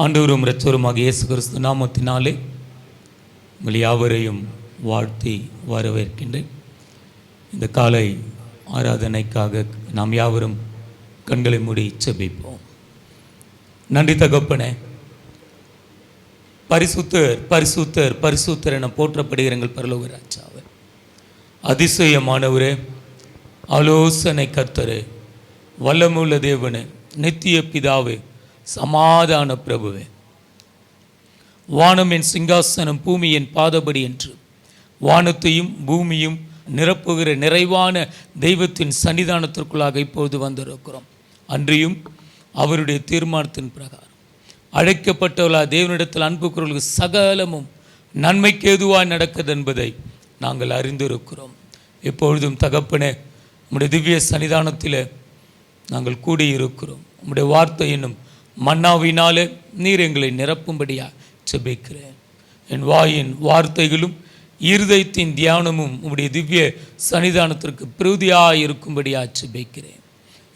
ஆண்டவரும் இரட்சகருமாகிய இயேசு கிறிஸ்து நாமத்தினாலே உங்கள் யாவரையும் வாழ்த்தி வரவேற்கின்றேன். இந்த காலை ஆராதனைக்காக நாம் யாவரும் கண்களை மூடி செபிப்போம். நன்றி தகப்பனே, பரிசுத்தர் பரிசுத்தர் பரிசுத்தர் என போற்றப்படுகிற எங்கள் பரலோக ராஜாவே, அதிசயமானவரே, ஆலோசனை கர்த்தரே, வல்லமுள்ள தேவனே, நித்திய பிதாவே, சமாதான பிரபுவே, வானம் என் சிங்காசனம், பூமி என் பாதபடி என்று வானத்தையும் பூமியும் நிரப்புகிற நிறைவான தெய்வத்தின் சன்னிதானத்திற்குள்ளாக இப்பொழுது வந்திருக்கிறோம். அன்றியும் அவருடைய தீர்மானத்தின் பிரகாரம் அழைக்கப்பட்டவர்களா தேவனிடத்தில் அன்பு கூறுவதற்கு சகலமும் நன்மைக்கு ஏதுவாய் நடக்கிறது என்பதை நாங்கள் அறிந்திருக்கிறோம். எப்பொழுதும் தகப்பனே, உம்முடைய திவ்ய சன்னிதானத்தில் நாங்கள் கூடியிருக்கிறோம். உம்முடைய வார்த்தை என்னும் மன்னாவினாலே நீர் எங்களை நிரப்பும்படியாக செபிக்கிறேன். என் வாயின் வார்த்தைகளும் இருதயத்தின் தியானமும் உம்முடைய திவ்ய சன்னிதானத்திற்கு பிரதியாக இருக்கும்படியாக செபிக்கிறேன்.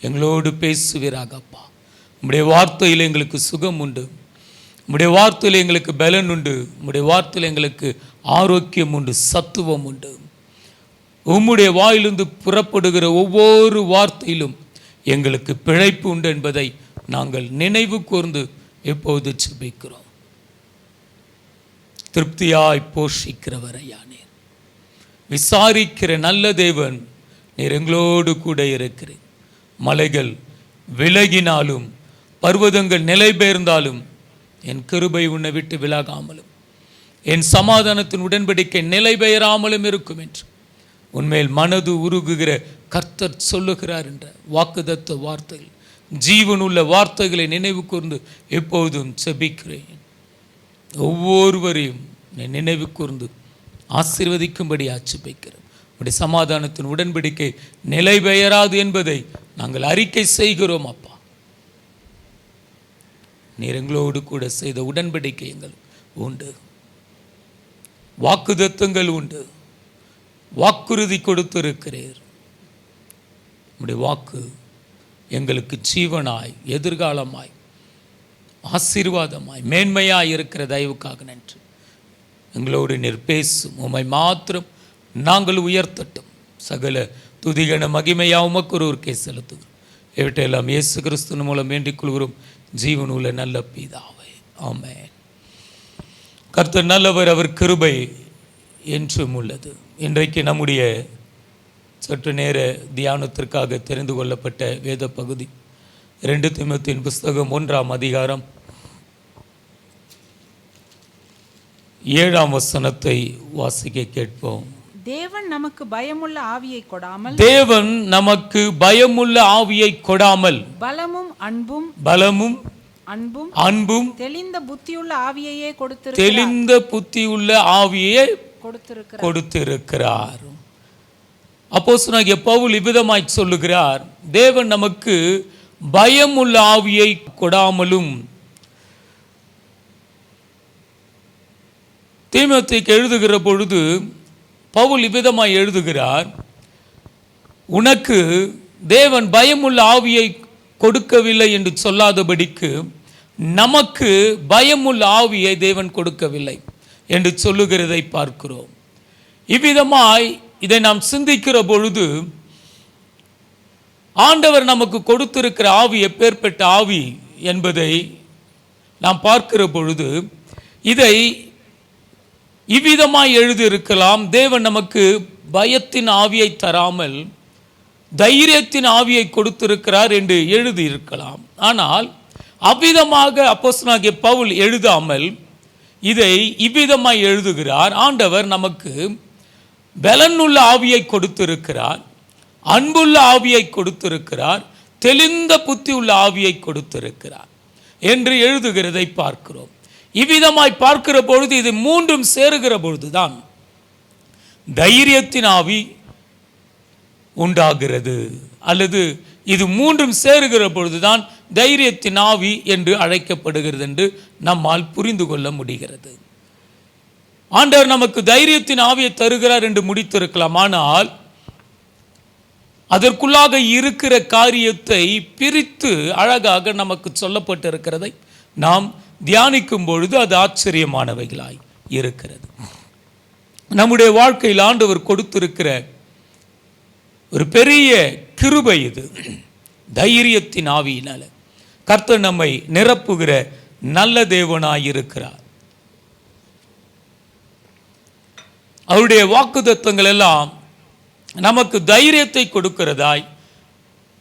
எங்களோடு பேசுவீராக அப்பா. உம்முடைய வார்த்தையில் எங்களுக்கு சுகம் உண்டு, உம்முடைய வார்த்தையில் எங்களுக்கு பலன் உண்டு, உம்முடைய வார்த்தையில் எங்களுக்கு ஆரோக்கியம் உண்டு, சத்துவம் உண்டு. உம்முடைய வாயிலிருந்து புறப்படுகிற ஒவ்வொரு வார்த்தையிலும் எங்களுக்கு பிழைப்பு உண்டு என்பதை நாங்கள் நினைவு கூர்ந்து எப்போது செபிக்கிறோம். திருப்தியாய் போஷிக்கிறவரையா நீர், விசாரிக்கிற நல்ல தேவன் நீர், எங்களோடு கூட இருக்கிறேன். மலைகள் விலகினாலும் பர்வதங்கள் நிலை பெயர்ந்தாலும் என் கிருபை உன்னை விட்டு விலகாமலும் என் சமாதானத்தின் உடன்படிக்கை நிலை பெயராமலும் இருக்கும் என்று உன்மேல் மனது உருகுகிற கர்த்தர் சொல்லுகிறார் என்ற வாக்குதத்த வார்த்தைகள், ஜீவனுள்ள வார்த்தைகளை நினைவு கூர்ந்து எப்போதும் செபிக்கிறேன். ஒவ்வொருவரையும் நினைவு கூர்ந்து ஆசீர்வதிக்கும்படி செபிக்கிறேன். உடைய சமாதானத்தின் உடன்படிக்கை நிலை பெயராது என்பதை நாங்கள் அறிக்கை செய்கிறோம். அப்பா, நீர் எங்களோடு கூட செய்த உடன்படிக்கை எங்கள் உண்டு, வாக்குதத்தங்கள் உண்டு, வாக்குறுதி கொடுத்திருக்கிறீர். உடைய வாக்கு எங்களுக்கு ஜீவனாய், எதிர்காலமாய், ஆசீர்வாதமாய், மேன்மையாய் இருக்கிற தயவுக்காக நன்றி. எங்களோடு நீர் பேசும். உம்மை மாத்திரம் நாங்கள் உயர்த்தட்டும். சகல துதிகன மகிமையா உமக்கு ஒருவருக்கே செலுத்துகிறோம். இவற்றையெல்லாம் இயேசு கிறிஸ்துவின் மூலம் வேண்டிக் கொள்கிறோம், ஜீவன் உள்ள நல்ல பிதாவே, ஆமென். கர்த்தர் நல்லவர், அவர் கிருபை என்றும் உள்ளது. இன்றைக்கு நம்முடைய சற்று நேர தியானத்திற்காக தெரிந்து கொள்ளப்பட்ட வேத பகுதி 2 தீமோத்தேயுவின் புஸ்தகம் 1ஆம் அதிகாரம் 7ஆம் வசனத்தை வாசிக்க கேட்போம். தேவன் நமக்கு பயமுள்ள ஆவியை கொடாமல், தேவன் நமக்கு பயமுள்ள ஆவியை கொடாமல், பலமும் அன்பும் அன்பும் தெளிந்த புத்தியுள்ள ஆவியையே கொடுத்திருக்கிறார். அப்போஸ்தலனாகிய பவுல் இவ்விதமாய் சொல்லுகிறார், தேவன் நமக்கு பயம் உள்ள ஆவியை கொடாமலும். தீமோத்தேயுக்கு எழுதுகிற பொழுது பவுல் இவ்விதமாய் எழுதுகிறார், உனக்கு தேவன் பயமுள்ள ஆவியை கொடுக்கவில்லை என்று சொல்லாதபடிக்கு நமக்கு பயமுள்ள ஆவியை தேவன் கொடுக்கவில்லை என்று சொல்லுகிறதை பார்க்கிறோம். இவ்விதமாய் இதை நாம் சிந்திக்கிற பொழுது ஆண்டவர் நமக்கு கொடுத்திருக்கிற ஆவி எப்பேற்பட்ட ஆவி என்பதை நாம் பார்க்கிற பொழுது இதை இவ்விதமாய் எழுதியிருக்கலாம். தேவன் நமக்கு பயத்தின் ஆவியை தராமல் தைரியத்தின் ஆவியை கொடுத்திருக்கிறார் என்று எழுதியிருக்கலாம். ஆனால் அவ்விதமாக அப்போஸ்தலனாகிய பவுல் எழுதாமல் இதை இவ்விதமாய் எழுதுகிறார், ஆண்டவர் நமக்கு பலனுள்ள ஆவியை கொடுத்திருக்கிறார், அன்புள்ள ஆவியை கொடுத்திருக்கிறார், தெளிந்த புத்தி உள்ள ஆவியை கொடுத்திருக்கிறார் என்று எழுதுகிறதை பார்க்கிறோம். இவ்விதமாய் பார்க்கிற பொழுது இது மூன்றும் சேருகிற பொழுதுதான் தைரியத்தின் ஆவி உண்டாகிறது, அல்லது இது மூன்றும் சேருகிற பொழுதுதான் தைரியத்தின் ஆவி என்று அழைக்கப்படுகிறது என்று நம்மால் புரிந்து கொள்ள முடிகிறது. ஆண்டவர் நமக்கு தைரியத்தின் ஆவியை தருகிறார் என்று முடித்திருக்கலாம். ஆனால் அதற்குள்ளாக இருக்கிற காரியத்தை பிரித்து அழகாக நமக்கு சொல்லப்பட்டிருக்கிறதை நாம் தியானிக்கும் பொழுது அது ஆச்சரியமானவைகளாய் இருக்கிறது. நம்முடைய வாழ்க்கையில் ஆண்டவர் கொடுத்திருக்கிற ஒரு பெரிய கிருபை இது. தைரியத்தின் ஆவியினால கர்த்தர் நம்மை நிரப்புகிற நல்ல தேவனாய் இருக்கிறார். அவருடைய வாக்குத்தத்தங்கள் எல்லாம் நமக்கு தைரியத்தை கொடுக்கிறதாய்,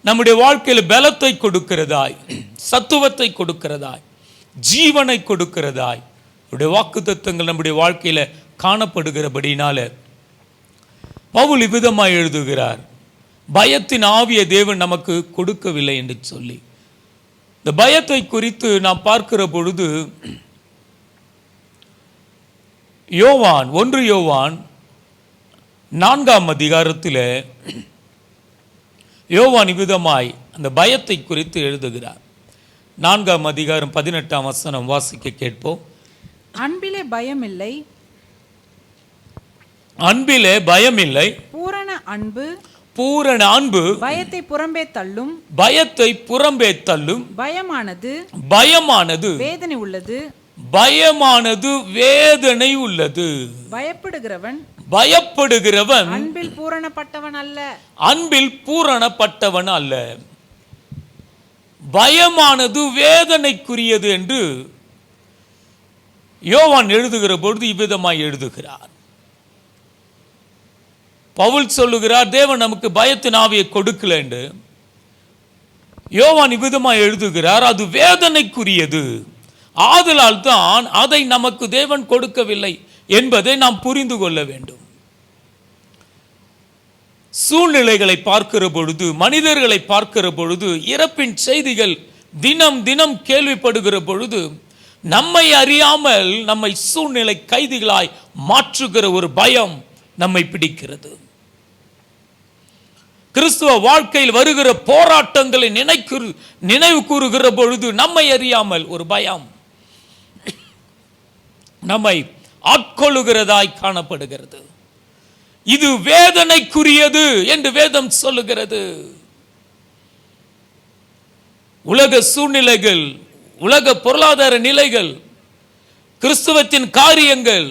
நம்முடைய வாழ்க்கையில் பலத்தை கொடுக்கிறதாய், சத்துவத்தை கொடுக்கிறதாய், ஜீவனை கொடுக்கிறதாய் அவருடைய வாக்குத்தத்தங்கள் நம்முடைய வாழ்க்கையில் காணப்படுகிறபடினால பவுல் இவ்விதமாய் எழுதுகிறார், பயத்தின் ஆவியை தேவன் நமக்கு கொடுக்கவில்லை என்று சொல்லி. இந்த பயத்தை குறித்து நாம் பார்க்கிற பொழுது யோவான் 1 யோவான் 4ஆம் அதிகாரத்தில் யோவான் இவ்விதமாய் அந்த பயத்தை குறித்து எழுதுகிறார். 4ஆம் அதிகாரம் 18ஆம் வசனம் வாசிக்க கேட்போம். அன்பிலே பயமில்லை, அன்பிலே பயமில்லை, பூரண அன்பு பயத்தை புறம்பே தள்ளும். பயமானது வேதனை உள்ளது, பயப்படுகிறவன் அன்பில் பூரணப்பட்டவன் அல்ல. பயமானது வேதனைக்குரியது என்று யோவான் எழுதுகிற பொழுது இவ்விதமாய் எழுதுகிறார். பவுல் சொல்லுகிறார், தேவன் நமக்கு பயத்தின் ஆவியை கொடுக்கல என்று. யோவான் இவ்விதமாய் எழுதுகிறார், அது வேதனைக்குரியது, ஆதலால் தான் அதை நமக்கு தேவன் கொடுக்கவில்லை என்பதை நாம் புரிந்து கொள்ள வேண்டும். சூழ்நிலைகளை பார்க்கிற பொழுது, மனிதர்களை பார்க்கிற பொழுது, இறப்பின் செய்திகள் தினம் தினம் கேள்விப்படுகிற பொழுது நம்மை அறியாமல் நம்மை சூழ்நிலை கைதிகளாய் மாற்றுகிற ஒரு பயம் நம்மை பிடிக்கிறது. கிறிஸ்துவ வாழ்க்கையில் வருகிற போராட்டங்களை நினைவு கூறுகிற பொழுது நம்மை அறியாமல் ஒரு பயம் நம்மை ஆட்கொள்ளுகிறதாய் காணப்படுகிறது. இது வேதனைக்குரியது என்று வேதம் சொல்லுகிறது. உலக சூழ்நிலைகள், உலக பொருளாதார நிலைகள், கிறிஸ்துவத்தின் காரியங்கள்,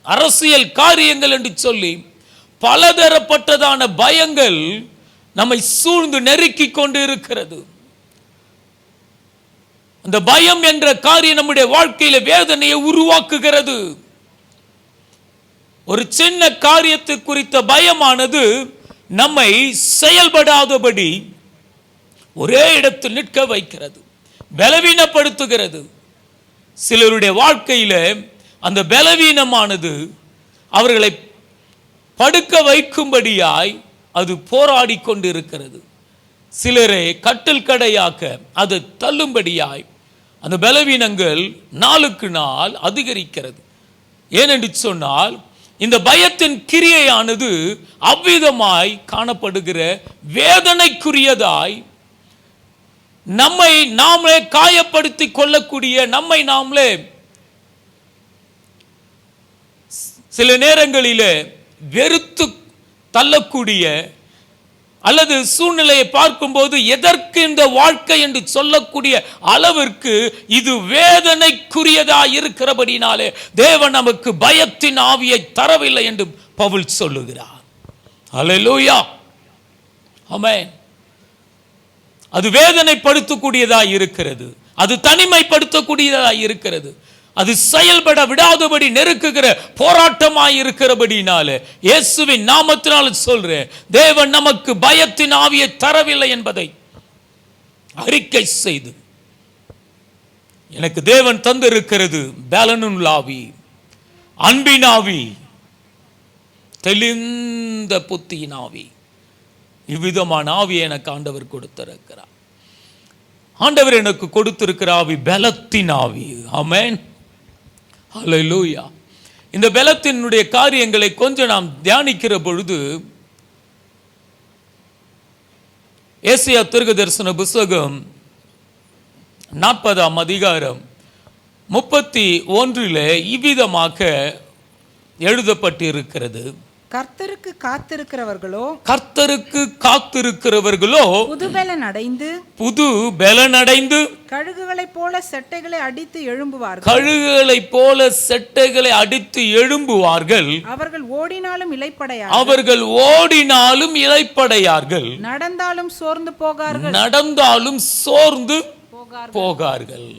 அரசியல் காரியங்கள் என்று சொல்லி பலதரப்பட்டதான பயங்கள் நம்மை சூழ்ந்து நெருக்கி கொண்டு இருக்கிறது. அந்த பயம் என்ற காரியம் நம்முடைய வாழ்க்கையில வேதனையை உருவாக்குகிறது. ஒரு சின்ன காரியத்தை குறித்த பயமானது நம்மை செயல்படாதபடி ஒரே இடத்தில் நிற்க வைக்கிறது, பலவீனப்படுத்துகிறது. சிலருடைய வாழ்க்கையில அந்த பலவீனமானது அவர்களை படுக்க வைக்கும்படியாய் அது போராடி கொண்டிருக்கிறது. சிலரை கட்டில் கடையாக்க அது தள்ளும்படியாய் அந்த பலவீனங்கள் நாளுக்கு நாள் அதிகரிக்கிறது. ஏனென்று சொன்னால் இந்த பயத்தின் கிரியையானது அவ்விதமாய் காணப்படுகிற வேதனைக்குரியதாய், நம்மை நாமளே காயப்படுத்தி கொள்ளக்கூடிய, நம்மை நாமளே சில நேரங்களிலே வெறுத்து தள்ளக்கூடிய, அல்லது சூழ்நிலையை பார்க்கும்போது எதற்கு இந்த வாழ்க்கை என்று சொல்லக்கூடிய அளவிற்கு இது வேதனைக்குரியதாய் இருக்கிறபடினாலே தேவன் நமக்கு பயத்தின் ஆவியை தரவில்லை என்று பவுல் சொல்லுகிறார். அல்லேலூயா, ஆமென். அது வேதனைப்படுத்தக்கூடியதாய் இருக்கிறது, அது தனிமைப்படுத்தக்கூடியதாய் இருக்கிறது, அது செயல்பட விடாதபடி நெருக்குகிற போராட்டமாய் இருக்கிறபடினாலே இயேசுவின் நாமத்தினால் சொல்றேன், தேவன் நமக்கு பயத்தின் ஆவியை தரவில்லை என்பதை அறிக்கை செய்து, எனக்கு தேவன் தந்திருக்கிறது பலனுள்ள ஆவி, அன்பின் ஆவி, தெளிந்த புத்தியின் ஆவி. இவ்விதமான ஆவியை எனக்கு ஆண்டவர் கொடுத்திருக்கிறார். ஆண்டவர் எனக்கு கொடுத்திருக்கிற ஆவி பலத்தின் ஆவி. ஆமென், ஹல்லேலூயா. இந்த பலத்தினுடைய காரியங்களை கொஞ்சம் நாம் தியானிக்கிற பொழுது ஏசாயா தீர்க்கதரிசன புத்தகம் 40ஆம் அதிகாரம் 31 இவ்விதமாக எழுதப்பட்டிருக்கிறது. கர்த்தருக்கு காத்திருக்கிறவர்களோ புது பலனடைந்து கழுகுகளைப் போல செட்டைகளை அடித்து எழும்புவார்கள். அவர்கள் ஓடினாலும் இளைப்படையார்கள். நடந்தாலும் சோர்ந்து போகார்கள்.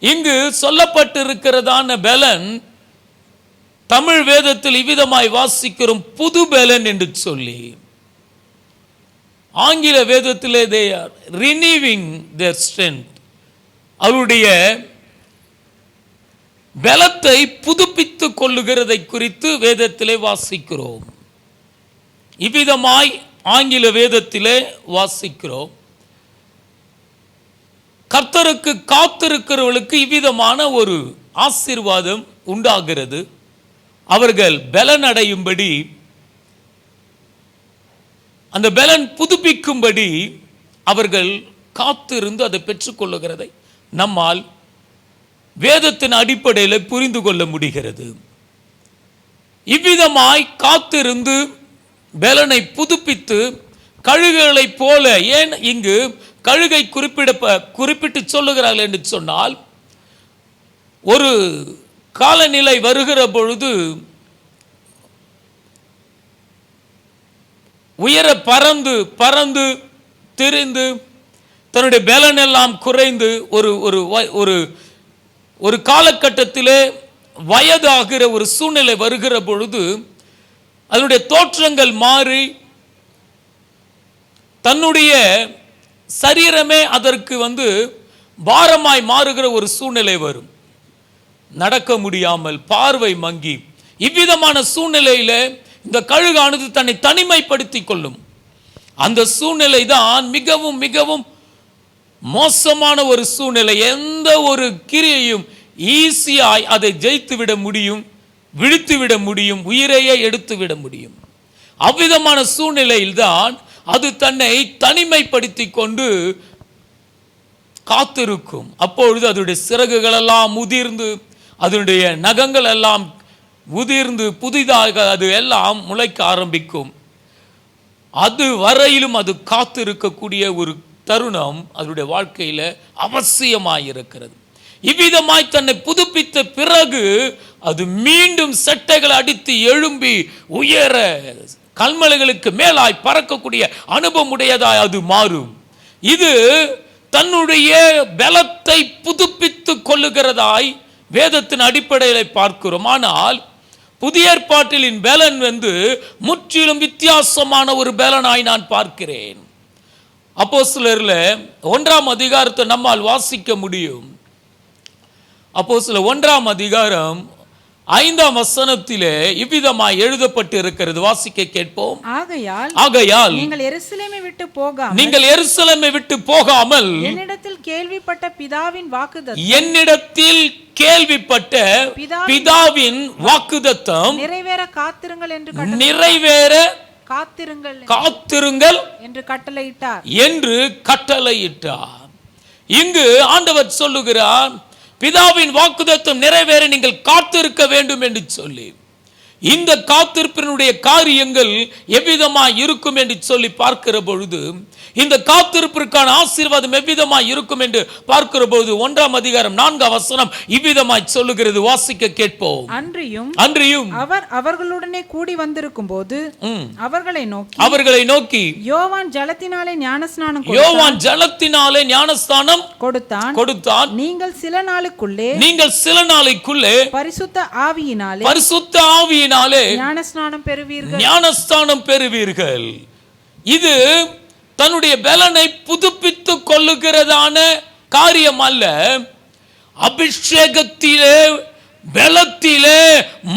இங்கு சொல்லப்பட்டிருக்கிறதான பலன் தமிழ் வேதத்தில் இவ்விதமாய் வாசிக்கிறோம், புது பலன் என்று சொல்லி. ஆங்கில வேதத்திலே they are renewing their strength, அவருடைய பலத்தை புதுப்பித்துக் கொள்ளுகிறதை குறித்து வேதத்திலே வாசிக்கிறோம். இவ்விதமாய் ஆங்கில வேதத்திலே வாசிக்கிறோம். கர்த்தருக்கு காத்திருக்கிறவர்களுக்கு இவ்விதமான ஒரு ஆசீர்வாதம் உண்டாகிறது. அவர்கள் பலன் அடையும்படி, அந்த பலன் புதுப்பிக்கும்படி அவர்கள் காத்திருந்து அதை பெற்றுக்கொள்ளுகிறதை நம்மால் வேதத்தின் அடிப்படையில் புரிந்து கொள்ள முடிகிறது. இவ்விதமாய் காத்திருந்து பலனை புதுப்பித்து கழுகுகளைப் போல, ஏன் இங்கு கழுகை குறிப்பிட்டு சொல்லுகிறார்கள் என்று சொன்னால், ஒரு காலநிலை வருகிற பொழுது உயர பறந்து திரிந்து தன்னுடைய பலன் எல்லாம் குறைந்து ஒரு காலகட்டத்திலே வயதாகிற ஒரு சூழ்நிலை வருகிற பொழுது அதனுடைய தோற்றங்கள் மாறி தன்னுடைய சரீரமே அதற்கு பாரமாய் மாறுகிற ஒரு சூழ்நிலை வரும். நடக்க முடியாமல், பார்வை மங்கி, இவ்விதமான சூழ்நிலையில இந்த கழுகானது தன்னை தனிமைப்படுத்திக் கொள்ளும். அந்த சூழ்நிலை தான் மிகவும் மிகவும் மோசமான ஒரு சூழ்நிலை. எந்த ஒரு கிரியையும் ஈஸியாய் அதை ஜெயித்து விட முடியும், விழித்து விட முடியும், உயிரையே எடுத்து விட முடியும். அவ்விதமான சூழ்நிலையில் தான் அது தன்னை தனிமைப்படுத்தி கொண்டு காத்திருக்கும். அப்பொழுது அதனுடைய சிறகுகள் எல்லாம் உதிர்ந்து, அதனுடைய நகங்கள் எல்லாம் உதிர்ந்து புதிதாக அது எல்லாம் முளைக்க ஆரம்பிக்கும். அது வரையிலும் அது காத்திருக்கக்கூடிய ஒரு தருணம் அதனுடைய வாழ்க்கையில அவசியமாயிருக்கிறது. இவ்விதமாய் தன்னை புதுப்பித்த பிறகு அது மீண்டும் செட்டைகளை அடித்து எழும்பி உயர கல்மலைகளுக்கு மேலாய் பறக்கக்கூடிய அனுபவம் உடையதாய் அது மாறும். இது தன்னுடைய பலத்தை புதுப்பித்துக் கொள்ளுகிறதாய் வேதத்தின் அடிப்படையில் பார்க்கிறோம். ஆனால் புதிய ஏற்பாட்டின் பலன் முற்றிலும் வித்தியாசமான ஒரு பலனாய் நான் பார்க்கிறேன். அப்போஸ்தலர்ல 1ஆம் அதிகாரத்தை நம்மால் வாசிக்க முடியும். அப்போஸ்தலர் 1ஆம் அதிகாரம் 5ஆம் வசனத்திலே இவ்விதமாய் எழுதப்பட்டு இருக்கிறது. வாசிக்க கேட்போம். ஆகையால் நீங்கள் எருசலேமை விட்டு போகாமல் என்னிடத்தில் கேள்விப்பட்ட பிதாவின் வாக்குத்தத்தம் நிறைவேற காத்திருங்கள் என்று கட்டளையிட்டார். இங்கு ஆண்டவர் சொல்லுகிறார், பிதாவின் வாக்குத்தத்தம் நிறைவேற நீங்கள் காத்திருக்க வேண்டும் என்று சொல்லி. இந்த காத்திருப்பினுடைய காரியங்கள் எவ்விதமாய் இருக்கும் என்று சொல்லி பார்க்கிற பொழுது, இந்த காத்திருப்பிற்கான ஆசீர்வாதம் எவ்விதமாய் இருக்கும் என்று பார்க்கிற பொழுது 1ஆம் அதிகாரம் 4ஆம் வசனம் இவ்விதமாய் சொல்லுகிறது. வாசிக்க கேட்போம். அன்றியும் அவர் அவர்களுடனே கூடி வந்திருக்கும் போது அவர்களை நோக்கி யோவான் ஜலத்தினாலே ஞானஸ்நானம் கொடுத்தான். நீங்கள் சில நாளுக்குள்ளே பரிசுத்த ஆவியினாலே ஞானஸ்நானம் பெறுவீர்கள். இது தன்னுடைய பலனை புதுப்பித்துக் கொள்ளுகிறதான காரியம் அல்ல, அபிஷேகத்திலே பலத்திலே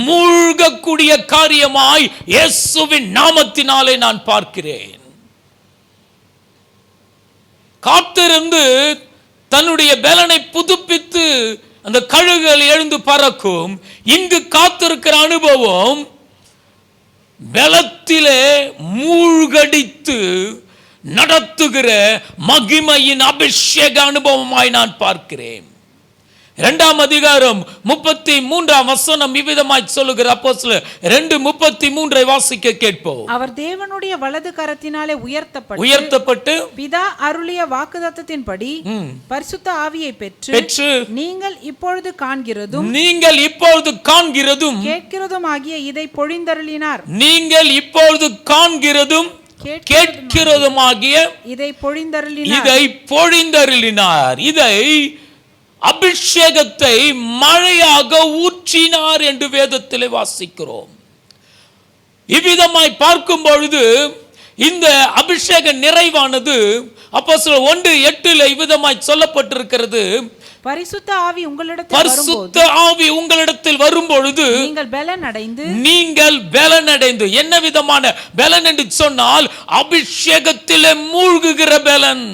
மூழ்கக்கூடிய காரியமாய் இயேசுவின் நாமத்தினாலே நான் பார்க்கிறேன். காத்திருந்து தன்னுடைய பலனை புதுப்பித்து அந்த கழுகுகள் எழுந்து பறக்கும். இங்கு காத்திருக்கிற அனுபவம் பலத்திலே மூழ்கடித்து நடத்துகிற மகிமையின் அபிஷேக அனுபவமாய் நான் பார்க்கிறேன். 2ஆம் அதிகாரம் 33ஆம் வசனம் இவ்விதமாய் சொல்லுகிற அப்போஸ்தலர் 2:33 வாசிக்க கேட்போம். அவர் தேவனுடைய வலது கரத்தினாலே உயர்த்தப்பட்டு பிதா அருளிய வாக்குத்தத்தத்தின்படி பரிசுத்த ஆவியை பெற்று நீங்கள் இப்பொழுது காண்கிறதும் கேட்கிறதும் ஆகிய இதை பொழிந்தருளினார். நீங்கள் இப்பொழுது காண்கிறதும் கேட்கிறதுமாகிய இதை பொழிந்தருளினார். இதை அபிஷேகத்தை மழையாக ஊற்றினார் என்று வேதத்திலே வாசிக்கிறோம். இவ்விதமாய் பார்க்கும் பொழுது இந்த அபிஷேக நிறைவானது அப்போஸ்தலர் 1:8 இவ்விதமாய் சொல்லப்பட்டிருக்கிறது. பரிசுத்த ஆவி உங்களிடத்தில் வரும்பொழுது நீங்கள் பலனடைந்து என்ன விதமான பலன் என்று சொன்னால் அபிஷேகத்திலே மூழ்குகிற பலன்,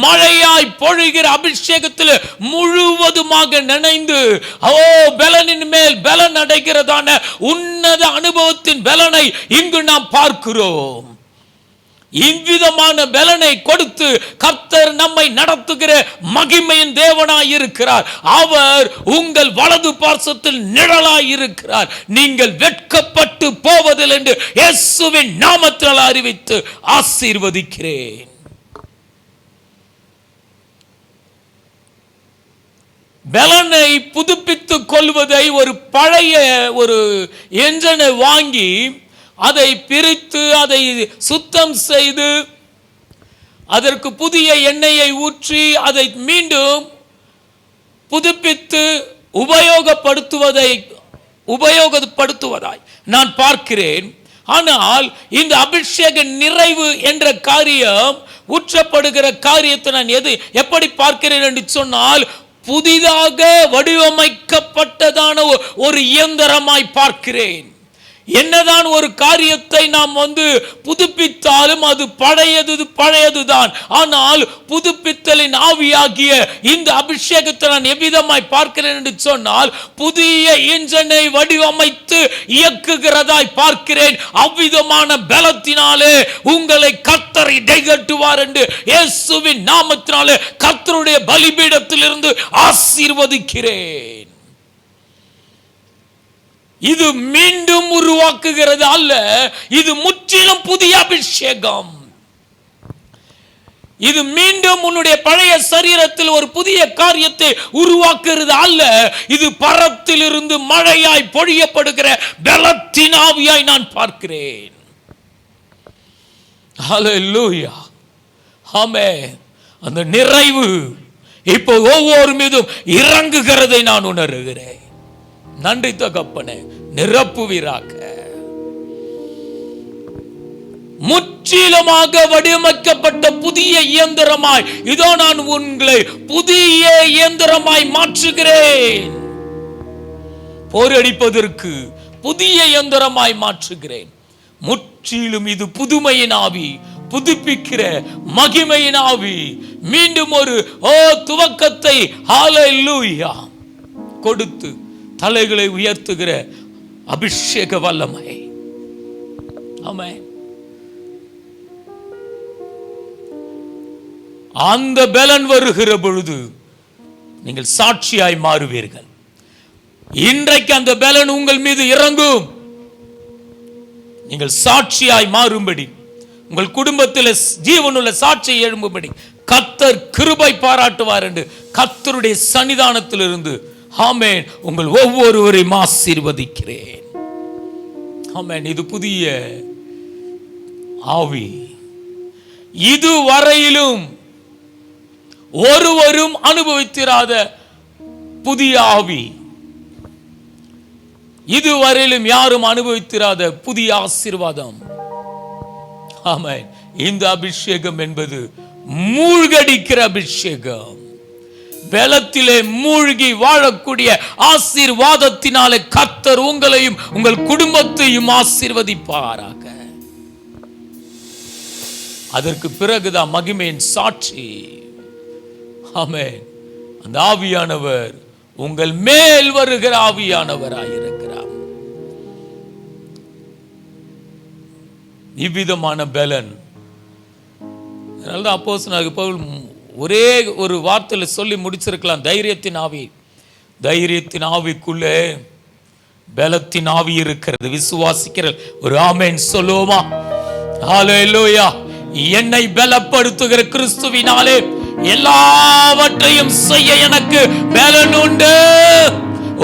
மழையாய் பொழிகிற அபிஷேகத்தில் முழுவதுமாக நினைந்து பலனின் மேல் பலன் அடைகிறதான உன்னத அனுபவத்தின் பலனை இங்கு நாம் பார்க்கிறோம். இவ்விதமான பலனை கொடுத்து கர்த்தர் நம்மை நடத்துகிற மகிமையின் தேவனாய் இருக்கிறார். அவர் உங்கள் வலது பார்சத்தில் நிழலாய் இருக்கிறார். நீங்கள் வெட்கப்பட்டு போவதில்லை என்று இயேசுவின் நாமத்தில் அறிவித்து ஆசீர்வதிக்கிறேன். பலனை புதுப்பித்துக் கொள்வதை ஒரு பழைய என்ஜினை வாங்கி அதை பிரித்து அதை சுத்தம் செய்து அதற்கு புதிய எண்ணெயை ஊற்றி அதை மீண்டும் புதுப்பித்து உபயோகப்படுத்துவதாய் நான் பார்க்கிறேன். ஆனால் இந்த அபிஷேக நிறைவு என்ற காரியம் ஊற்றப்படுகிற காரியத்தை நான் எப்படி பார்க்கிறேன் என்று சொன்னால் புதிதாக வடிவமைக்கப்பட்டதான ஒரு இயந்திரமாய் பார்க்கிறேன். என்னதான் ஒரு காரியத்தை நாம் புதுப்பித்தாலும் அது பழையதுதான். ஆனால் புதுப்பித்தலின் ஆவியாகிய இந்த அபிஷேகத்தை நான் எவ்விதமாய் பார்க்கிறேன் என்று சொன்னால் புதிய இன்ஜினை வடிவமைத்து இயக்குகிறதாய் பார்க்கிறேன். அவ்விதமான பலத்தினாலே உங்களை கர்த்தர் இடைகட்டுவார் என்று இயேசுவின் நாமத்தினாலே கர்த்தருடைய பலிபீடத்திலிருந்து ஆசீர்வதிக்கிறேன். இது மீண்டும் உருவாக்குகிறது அல்ல, இது முற்றிலும் புதிய அபிஷேகம். இது மீண்டும் உன்னுடைய பழைய சரீரத்தில் ஒரு புதிய காரியத்தை உருவாக்குகிறது அல்ல, இது பரத்திலிருந்து மழையாய் பொழியப்படுகிற பலத்தின் ஆவியாய் நான் பார்க்கிறேன். ஹல்லேலூயா, ஆமென். அந்த நிறைவு இப்போ ஒவ்வொரு மீதும் இறங்குகிறதை நான் உணர்கிறேன். நன்றி தகப்பனே, நிரப்புவீராக. முற்றிலுமாக வடிவமைக்கப்பட்ட புதிய இயந்திரமாய் இதோ நான் உங்களை புதிய இயந்திரமாய் மாற்றுகிறேன். போரடிப்பதற்கு புதிய இயந்திரமாய் மாற்றுகிறேன். முற்றிலும் இது புதுமையின் ஆவி, புதுப்பிக்கிற மகிமையின் ஆவி. மீண்டும் ஒரு துவக்கத்தை ஹல்லேலூயா கொடுத்து தலைகளை உயர்த்துகிற அபிஷேக வல்லமை. ஆமென். அந்த பலன் வருகிற பொழுது நீங்கள் சாட்சியாய் மாறுவீர்கள். இன்றைக்கு அந்த பலன் உங்கள் மீது இறங்கும். நீங்கள் சாட்சியாய் மாறும்படி, உங்கள் குடும்பத்தில் ஜீவனுள்ள சாட்சியை எழும்பும்படி கர்த்தர் கிருபை பாராட்டுவார் என்று கர்த்தருடைய சன்னிதானத்திலிருந்து ஆமென் உங்கள் ஒவ்வொருவரையும் ஆசீர்வதிக்கிறேன். ஆமென். இது புதிய ஆவி. இதுவரையிலும் ஒருவரும் அனுபவித்திராத புதிய ஆவி, இதுவரையிலும் யாரும் அனுபவித்திராத புதிய ஆசீர்வாதம். ஆமென். இந்த அபிஷேகம் என்பது மூழ்கடிக்கிற அபிஷேகம். பலத்திலே மூழ்கி வாழக்கூடிய ஆசீர்வாதத்தினாலே கர்த்தர் உங்களையும் உங்கள் குடும்பத்தையும் ஆசீர்வதிப்பாராக. அதற்கு பிறகுதான் மகிமையின் சாட்சி. ஆமென். அந்த ஆவியானவர் உங்கள் மேல் வருகிற ஆவியானவராயிருக்கிறார். இவ்விதமான பலன். அதனால்தான் அப்போஸ்தலனாகிய பவுல் ஒரே ஒரு வார்த்தையில சொல்லி முடிச்சிருக்கலாம், தைரியத்தின் ஆவி. தைரியத்தின் ஆவிக்குள்ளே பலத்தின் ஆவி இருக்கிறது. விசுவாசிக்கிற ஒரு ஆமென் சொல்லுவோமா? ஹல்லேலூயா. என்னை பலப்படுத்துகிற கிறிஸ்துவினாலே எல்லாவற்றையும் செய்ய எனக்கு பலன் உண்டு.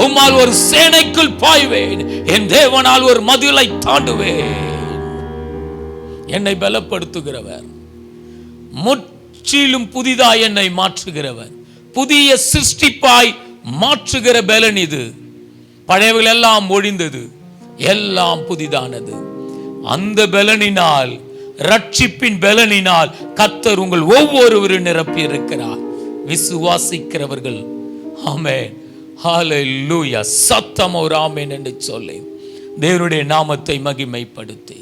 உம்மால் ஒரு சேனைக்குள் பாய்வேன், என் தேவனால் ஒரு மதிலை தாண்டுவேன். என்னை பலப்படுத்துகிறவர், முற்றிலும் புதிதாய் என்னை மாற்றுகிறவர், புதிய சிருஷ்டிப்பாய் மாற்றுகிற பலன் இது. பழையவர்கள் எல்லாம் ஒழிந்தது, எல்லாம் புதிதானது. அந்த பலனினால், ரட்சிப்பின் பலனினால் கர்த்தர் உங்கள் ஒவ்வொருவரும் நிரப்பி இருக்கிறார். விசுவாசிக்கிறவர்கள் ஆமென், ஹல்லேலூயா. சத்தம் ஒரு ஆமென் என்று சொல்லி தேவனுடைய நாமத்தை மகிமைப்படுத்தி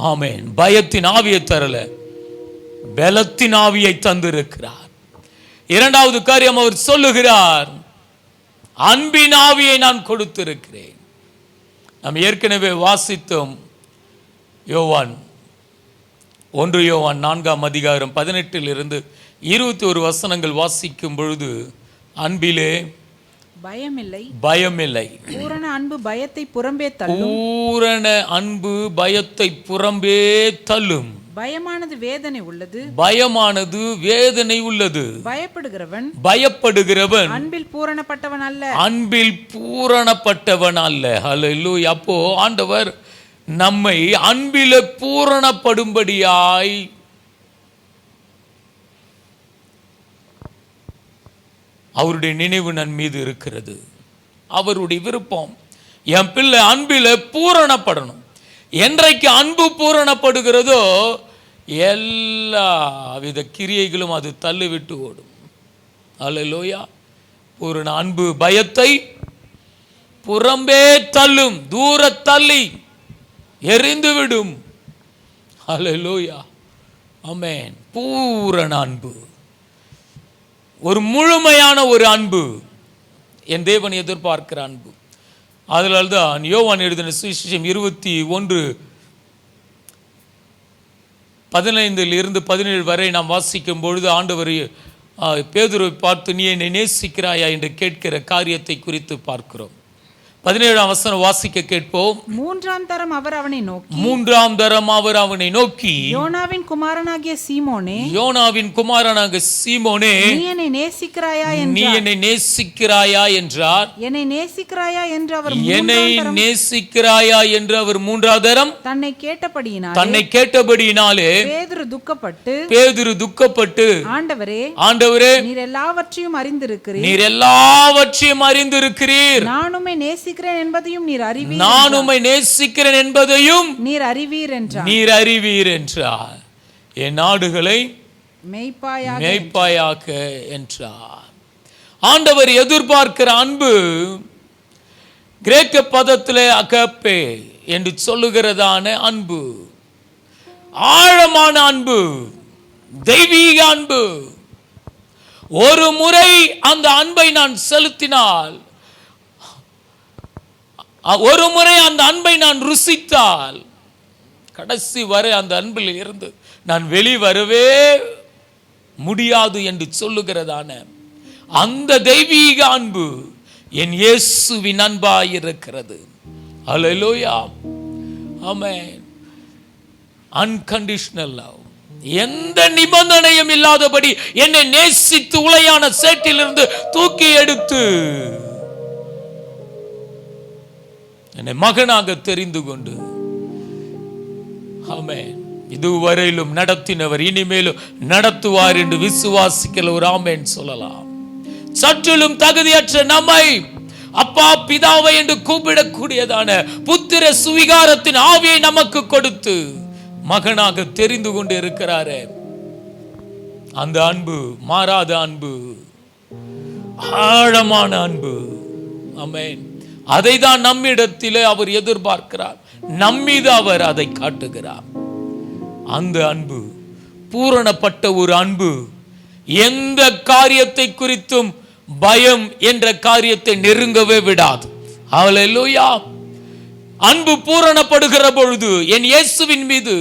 ஆமென். பயத்தின் ஆவியை தரல, பலத்தின் ஆவியை தந்திருக்கிறார். இரண்டாவது காரியம் அவர் சொல்லுகிறார், அன்பின் ஆவியை நான் கொடுத்திருக்கிறேன். நாம் ஏற்கனவே வாசித்தோம். யோவான் 1 யோவான் 4ஆம் அதிகாரம் 18 21 வசனங்கள் வாசிக்கும் பொழுது, அன்பிலே பயமில்லை, பயமில்லை. பூரண அன்பு பயத்தை புறம்பே தள்ளும். பூரண அன்பு பயத்தை புறம்பே தள்ளும். பயமானது வேதனை உள்ளது, பயமானது வேதனை உள்ளது. பயப்படுகிறவன் அன்பில் பூரணப்பட்டவன் அல்ல, அன்பில் பூரணப்பட்டவன் அல்ல. ஹல்லேலூயா. அப்போ ஆண்டவர் நம்மை அன்பில பூரணப்படும்படியாய் அவருடைய நினைவு நன் மீது இருக்கிறது. அவருடைய விருப்பம், என் பிள்ளை அன்பில பூரணப்படணும். என்றைக்கு அன்பு பூரணப்படுகிறதோ எல்லா வித கிரியைகளும் அது தள்ளிவிட்டு ஓடும். அல்லேலூயா. பூரண அன்பு பயத்தை புறம்பே தள்ளும், தூர தள்ளி எரிந்து விடும். அல்லேலூயா. ஆமென். பூரண அன்பு, ஒரு முழுமையான ஒரு அன்பு, என் தேவன் எதிர்பார்க்கிற அன்பு. அதனால்தான் யோவான் எழுதின சுவிசேஷம் 21:15 வரை நாம் வாசிக்கும் பொழுது ஆண்டவர் பேதுருவை பார்த்து, நீ என்னை நேசிக்கிறாயா என்று கேட்கிற காரியத்தை குறித்து பார்க்கிறோம். 17ஆம் வசனம் வாசிக்க கேட்போம். மூன்றாம் தரம் அவர் அவனை நோக்கி, யோனாவின் குமாரனாகிய சீமோனே, நீ என்னை நேசிக்கிறாயா என்றார். என்னை நேசிக்கிறாயா என்று அவர் மூன்றாம் தரம் தன்னை கேட்டபடியினாலே பேதுரு துக்கப்பட்டு, ஆண்டவரே, நீர் எல்லாவற்றையும் அறிந்திருக்கிறீர், நான் உம்மை நேசிக்கிறேன் என்பதையும் நீர் அறிவீர் என்றார். என் நாடுகளை மேய்ப்பாயாக என்றார். ஆண்டவர் எதிர்பார்க்கிற அன்பு கிரேக்க பதத்திலே அகப்பே என்று சொல்லுகிறதான அன்பு, ஆழமான அன்பு, தெய்வீக அன்பு. ஒரு முறை அந்த அன்பை நான் செலுத்தினால், ஒரு முறை அந்த அன்பை நான் ருசித்தால், கடைசி வரை அந்த அன்பில் இருந்து நான் வெளிவரவே முடியாது என்று சொல்லுகிறதான அந்த தெய்வீக அன்பு என் இயேசுவின் அன்பாய் இருக்கிறது. அல்லேலூயா. ஆமென். அன்கண்டிஷனல் லவ், எந்த நிபந்தனையும் இல்லாதபடி என்னை நேசித்து உளையான சேற்றிலிருந்து தூக்கி எடுத்து என்னை மகனாக தெரிந்து கொண்டு, ஆமென், இதுவரையிலும் நடத்தினவர் இனிமேலும் நடத்துவார் என்று விசுவாசிக்கிற ஒரு ஆமென் சொல்லலாம். சற்றிலும் தகுதியற்ற நம்மை அப்பா பிதாவை என்று கூப்பிடக்கூடியதான புத்திர சுவிகாரத்தின் ஆவியை நமக்கு கொடுத்து மகனாக தெரிந்து கொண்டு இருக்கிறாரே, அந்த அன்பு மாறாத அன்பு, ஆழமான அன்பு. ஆமென். அதை தான் நம்மிடத்திலே அவர் எதிர்பார்க்கிறார், நம்மீது அவர் அதை காட்டுகிறார். அந்த அன்பு பூரணப்பட்ட ஒரு அன்பு எந்த காரியத்தை குறித்தும் பயம் என்ற காரியத்தை நெருங்கவே விடாது. ஹல்லேலூயா. அன்பு பூரணப்படுகிற பொழுது என் இயேசுவின் மீது,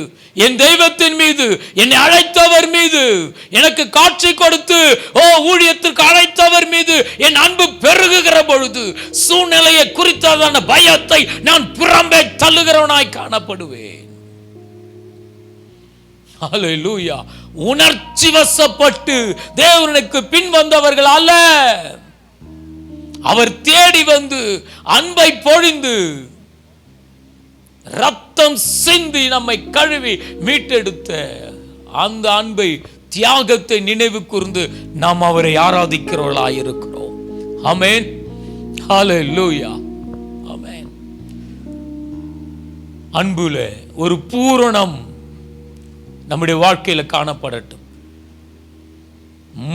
என் தெய்வத்தின் மீது, என்னை அழைத்தவர் மீது, எனக்கு காட்சி கொடுத்து ஊழியத்திற்கு அழைத்தவர் மீது என் அன்பு பெருகுகிற பொழுது சூழ்நிலையை குறித்ததான பயத்தை நான் புறம்பே தள்ளுகிறவனாய் காணப்படுவேன். ஹல்லேலூயா. உணர்ச்சி வசப்பட்டு தேவனுக்கு பின் வந்தவர்கள் அல்ல, அவர் தேடி வந்து அன்பை பொழிந்து ரத்தம் சிந்தி நம்மை கழுவி மீட்டெடுத்த அந்த அன்பை, தியாகத்தை நினைவு கூர்ந்து நாம் அவரை ஆராதிக்கிறவர்களாய் இருக்கிறோம். ஆமென். ஹல்லேலூயா. ஆமென். அன்புல ஒரு பூரணம் நம்முடைய வாழ்க்கையில காணப்படட்டும்.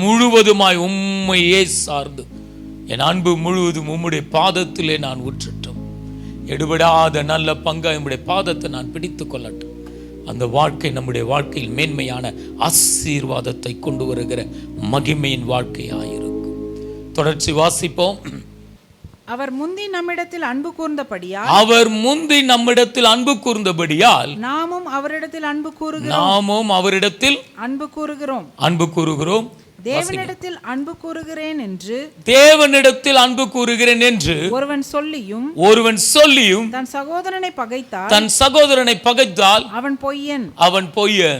முழுவதுமாய் உம்மையே சார்ந்து என் அன்பு முழுவதும் உம்முடைய பாதத்திலே நான் உற்றட்டும். எடுபடாத நல்ல பங்கா நம்முடைய பாதத்தை நான் பிடித்து கொள்ளட்டும். அந்த வாழ்க்கை நம்முடைய வாழ்க்கையில் மேன்மையான ஆசீர்வாதத்தை கொண்டு வருகிற மகிமையின் வாழ்க்கையாயிருக்கும். தொடர்ச்சி வாசிப்போம். அவர் முந்தி நம்மிடத்தில் அன்பு கூர்ந்தபடியால், அவர் முந்தி நம்மிடத்தில் அன்பு கூர்ந்தபடியால் நாமும் அவரிடத்தில் அன்பு கூறுகிறோம். அன்பு கூறுகிறோம். தேவனிடத்தில் அன்பு கூறுகிறேன் என்று ஒருவன் சொல்லியும் தன் சகோதரனை பகைத்தால் அவன் பொய்யன்.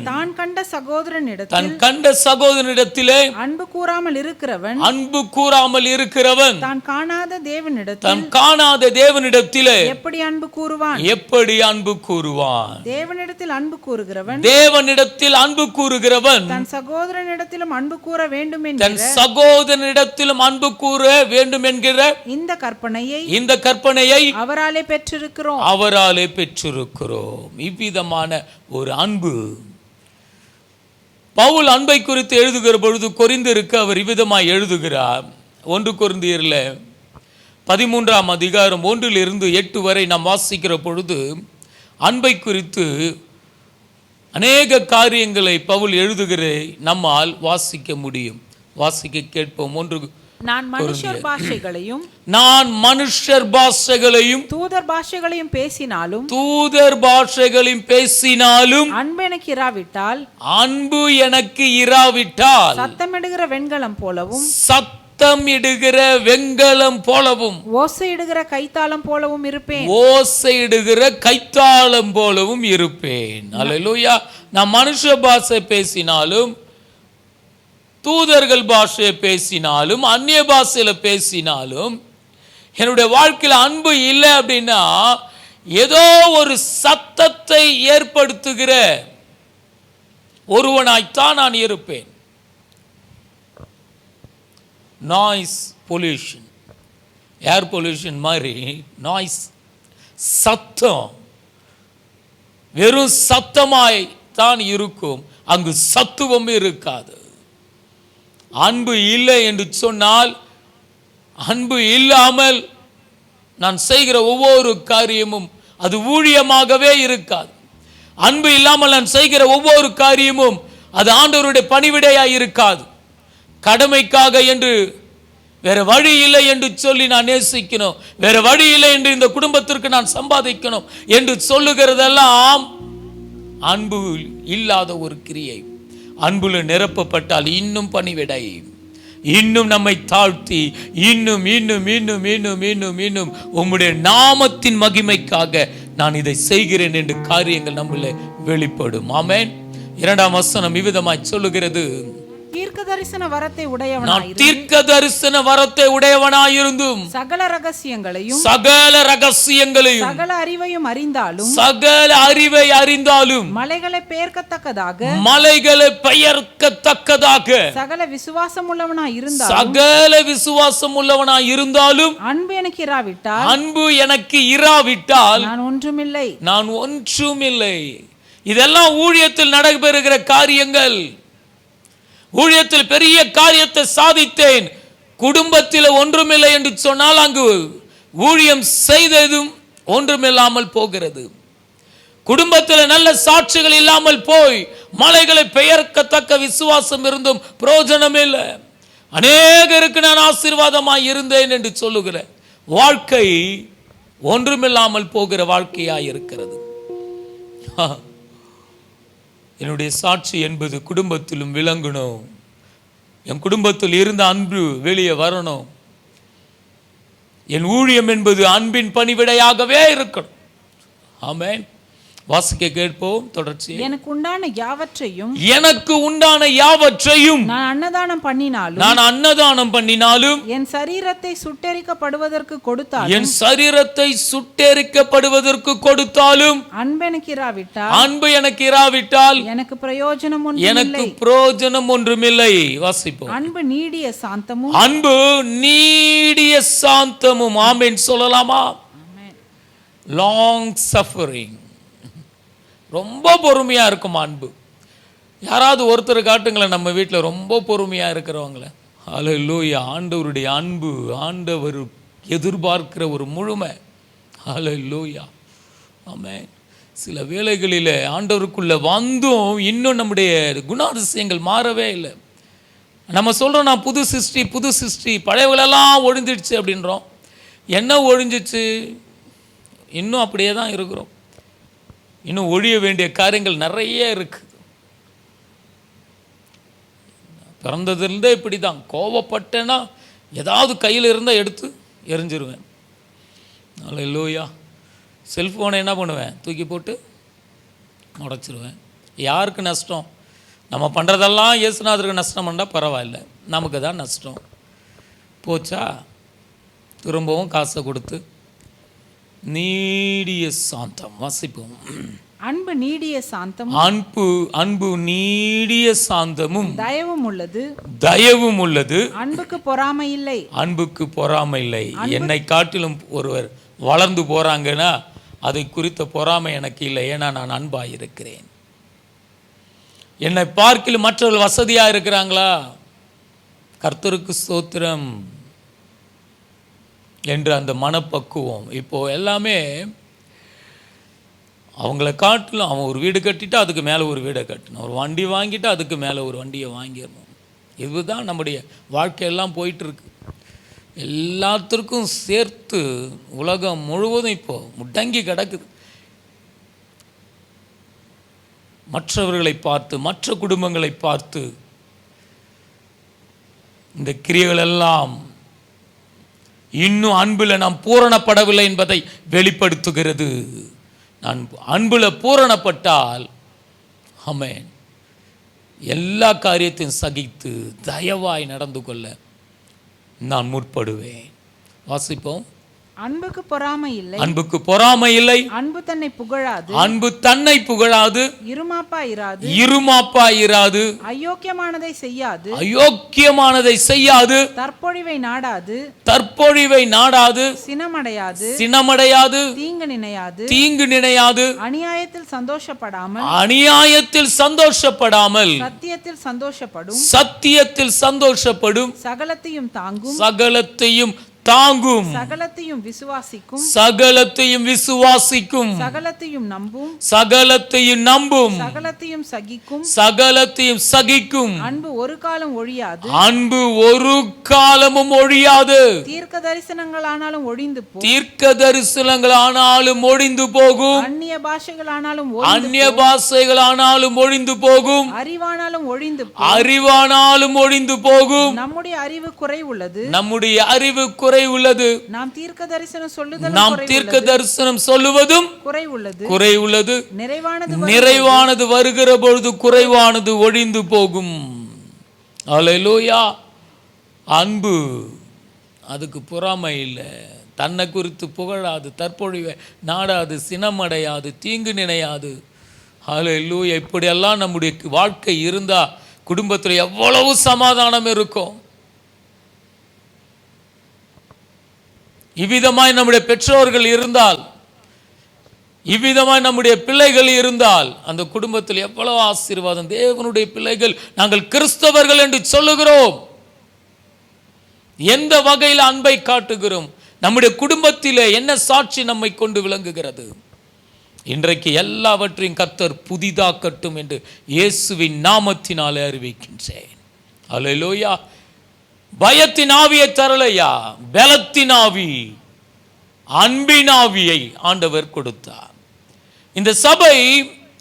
தான் கண்ட சகோதரனிடத்திலே அன்பு கூறாமல் இருக்கிறவன் தான் காணாத தேவனிடத்திலே எப்படி அன்பு கூறுவான்? தேவனிடத்தில் அன்பு கூறுகிறவன் தன் சகோதரனிடத்திலும் அன்பு கூற அன்பு கூற வேண்டும் என்கிற இந்த கற்பனையை அவராலே பெற்றிருக்கிறோம். இவ்விதமான ஒரு அன்பு பவுல் அன்பை குறித்து எழுதுகிற பொழுது கொரிந்தியருக்கு அவர் இவ்விதமாய் எழுதுகிறார். 1 கொரிந்தியர்ல 13ஆம் அதிகாரம் 1 to 8 வரை நாம் வாசிக்கிற பொழுது அன்பை குறித்து அநேக காரியங்களை பவுல் எழுதுகிற நம்மால் வாசிக்க முடியும். வாசிக்க கேட்போம். நான் மனுஷர் பாஷைகளையும் தூதர் பாஷைகளையும் பேசினாலும் அன்பு எனக்கு இராவிட்டால் சத்தமிடுகிற வெண்கலம் போலவும் ஓசையிடுகிற கைத்தாளம் போலவும் இருப்பேன். அல்லேலூயா. நான் மனுஷ பாஷை பேசினாலும், தூதர்கள் பாஷையை பேசினாலும், அந்நிய பாஷையில பேசினாலும், என்னுடைய வாழ்க்கையில் அன்பு இல்லை அப்படின்னா ஏதோ ஒரு சத்தத்தை ஏற்படுத்துகிற ஒருவனாய்த்தான் நான் இருப்பேன். நாய்ஸ் பொல்யூஷன், ஏர் பொல்யூஷன் மாதிரி நாய்ஸ், சத்தம், வெறும் சத்தமாய் தான் இருக்கும், அங்கு சத்துவம் இருக்காது. அன்பு இல்லை என்று சொன்னால், அன்பு இல்லாமல் நான் செய்கிற ஒவ்வொரு காரியமும் அது ஊழியமாகவே இருக்காது. அன்பு இல்லாமல் நான் செய்கிற ஒவ்வொரு காரியமும் அது ஆண்டவருடைய பணிவிடையாய் இருக்காது. கடமைக்காக என்று வேற வழி இல்லை என்று சொல்லி நான் நேசிக்கணும், வேற வழி இல்லை என்று இந்த குடும்பத்திற்கு நான் சம்பாதிக்கணும் என்று சொல்லுகிறதெல்லாம் அன்பு இல்லாத ஒரு கிரியை. அன்புல நிரப்பப்பட்டால் இன்னும் பணிவிடை, இன்னும் நம்மை தாழ்த்தி, இன்னும் இன்னும் இன்னும் இன்னும் இன்னும் இன்னும் உம்முடைய நாமத்தின் மகிமைக்காக நான் இதை செய்கிறேன் என்று காரியங்கள் நம்மள வெளிப்படும். ஆமென். 2ஆம் வசனம் இவ்விதமாய் சொல்லுகிறது, தீர்க்க தரிசன வரத்தை உடையவனாயிருந்தும் சகல ரகசியங்களையும் சகல அறிவை அறிந்தாலும் மலைகளை பெயர்க்கத்தக்கதாக சகல விசுவாசம் உள்ளவனாய் இருந்தாலும் அன்பு எனக்கு இராவிட்டால் நான் ஒன்றுமில்லை. இதெல்லாம் ஊழியத்தில் நடைபெறுகிற காரியங்கள். ஊழியத்தில் பெரிய காரியத்தை சாதித்தேன், குடும்பத்தில் ஒன்றுமில்லை என்று சொன்னால் அங்கு ஊழியம் செய்ததும் ஒன்றுமில்லாமல் போகிறது. குடும்பத்தில் நல்ல சாட்சிகள் இல்லாமல் போய் மலைகளை பெயர்க்கத்தக்க விசுவாசம் இருந்தும் பிரயோஜனம் இல்லை. அநேகருக்கு நான் ஆசீர்வாதமாய் இருந்தேன் என்று சொல்லுகிற வாழ்க்கை ஒன்றுமில்லாமல் போகிற வாழ்க்கையாய் இருக்கிறது. என்னுடைய சாட்சி என்பது குடும்பத்திலும் விளங்கணும். என் குடும்பத்தில் இருந்த அன்பு வெளியே வரணும். என் ஊழியம் என்பது அன்பின் பணிவிடையாகவே இருக்கணும். ஆமென். வாசிக்க கேட்போம் தொடர்ச்சி. எனக்கு உண்டான யாவற்றையும் நான் அன்னதானம் பண்ணினாலும் என் சரீரத்தை சுட்டெரிக்கப்படுவதற்கு கொடுத்தாலும் அன்பு எனக்கு இராவிட்டால் எனக்கு பிரயோஜனம் ஒன்றுமில்லை. வாசிப்போம். அன்பு நீடிய சாந்தமும். ஆமென் சொல்லலாமா? Long suffering. ரொம்ப பொறுமையா இருக்கும் அன்பு. யாராவது ஒருத்தர் காட்டுங்களேன் நம்ம வீட்டில் ரொம்ப பொறுமையா இருக்கிறவங்கள. ஹல்லேலூயா. ஆண்டவருடைய அன்பு, ஆண்டவர் எதிர்பார்க்கிற ஒரு முழுமை. ஹல்லேலூயா. ஆமென். சில வேளைகளில் ஆண்டவருக்குள்ள வந்தும் இன்னும் நம்முடைய குணாதிசயங்கள் மாறவே இல்லை. நம்ம சொல்கிறோம் நான் புது சிருஷ்டி, பழையவங்களெல்லாம் ஒழிஞ்சிடுச்சு அப்படின்றோம். என்ன ஒழிஞ்சிச்சு? இன்னும் அப்படியே தான் இருக்கிறோம். இன்னும் ஒழிய வேண்டிய காரியங்கள் நிறைய இருக்குது. பிறந்ததுலேருந்தே இப்படி தான். கோவப்பட்டேன்னா ஏதாவது கையில் இருந்தால் எடுத்து எரிஞ்சிருவேன். அல்லேலூயா. செல்ஃபோனை என்ன பண்ணுவேன்? தூக்கி போட்டு உடைச்சிருவேன். யாருக்கு நஷ்டம்? நம்ம பண்ணுறதெல்லாம் இயேசுநாதருக்கு நஷ்டம் பண்ணால் பரவாயில்ல, நமக்கு தான் நஷ்டம். போச்சா? திரும்பவும் காசை கொடுத்து. நீடிய சாந்தம். வாசிப்போம். அன்பு நீடிய சாந்தமும் தயவும் உள்ளது. அன்புக்கு பொறாமை இல்லை. என்னை காட்டிலும் ஒருவர் வளர்ந்து போறாங்கன்னா அதை குறித்த பொறாமை எனக்கு இல்லை. ஏன்னா நான் அன்பாக இருக்கிறேன். என்னை பார்க்கிலும் மற்றவர்கள் வசதியா இருக்கிறாங்களா? கர்த்தருக்கு ஸ்தோத்திரம் என்ற அந்த மனப்பக்குவம். இப்போது எல்லாமே அவங்கள காட்டிலும், அவன் ஒரு வீடு கட்டிட்டு அதுக்கு மேலே ஒரு வீடை கட்டணும், ஒரு வண்டி வாங்கிட்டு அதுக்கு மேலே ஒரு வண்டியை வாங்கிடணும். இதுதான் நம்முடைய வாழ்க்கையெல்லாம் போயிட்டுருக்கு. எல்லாத்திற்கும் சேர்த்து உலகம் முழுவதும் இப்போது முடங்கி கிடக்குது. மற்றவர்களை பார்த்து, மற்ற குடும்பங்களை பார்த்து இந்த கிரியைகள் எல்லாம் இன்னும் அன்பில் நாம் பூரணப்படவில்லை என்பதை வெளிப்படுத்துகிறது. நான் அன்பில் பூரணப்பட்டால் ஆமென் எல்லா காரியத்தையும் சகித்து தயவாய் நடந்து கொள்ள நான் முற்படுவேன். வாசிப்போம். அன்புக்கு பொறாமை இல்லை. அன்பு தன்னை புகழாது. இருமாப்பாய் இராது. அயோக்கியமானதை செய்யாது. தற்பொழிவை நாடாது. சினமடையாது. தீங்கு நினையாது. அநியாயத்தில் சந்தோஷப்படாமல் சத்தியத்தில் சந்தோஷப்படும். சகலத்தையும் தாங்கும். சகலத்தையும் விசுவாசிக்கும். சகலத்தையும் நம்பும். சகலத்தையும் சகிக்கும். அன்பு ஒரு காலமும் ஒழியாது. தீர்க்க தரிசனங்களானாலும் ஒழிந்து போகும். அந்நிய பாஷைகளானாலும் ஒழிந்து போகும். அறிவானாலும் ஒழிந்து போகும். நம்முடைய அறிவு குறைவுள்ளது. நாம் தீர்க்க தரிசனம் சொல்லுவதும் குறைவுள்ளது. நிறைவானது வருகிற பொழுது குறைவானது ஒழிந்து போகும். அல்லேலூயா. அன்பு அதுக்கு பொறாமை இல்லை. தன்னை குறித்து புகழாது. தற்பொழிவை நாடாது. சினமடையாது. தீங்கு நினையாது. அல்லேலூயா. இப்படியெல்லாம் நம்முடைய வாழ்க்கை இருந்தால் குடும்பத்தில் எவ்வளவு சமாதானம் இருக்கும். இவ்விதமாய் நம்முடைய பெற்றோர்கள் இருந்தால், இவ்விதமாய் நம்முடைய பிள்ளைகள் இருந்தால் அந்த குடும்பத்தில் எவ்வளவு ஆசீர்வாதம். தேவனுடைய பிள்ளைகள், நாங்கள் கிறிஸ்தவர்கள் என்று சொல்லுகிறோம். எந்த வகையில் அன்பை காட்டுகிறோம்? நம்முடைய குடும்பத்திலே என்ன சாட்சி நம்மை கொண்டு விளங்குகிறது? இன்றைக்கு எல்லாவற்றையும் கர்த்தர் புதிதாக்கட்டும் என்று இயேசுவின் நாமத்தினாலே அறிவிக்கின்றேன். அல்லேலூயா. பயத்தின் ஆவியை தரலையா, பலத்தின் ஆவி. அன்பினாவியை ஆண்டவர் கொடுத்தார். இந்த சபை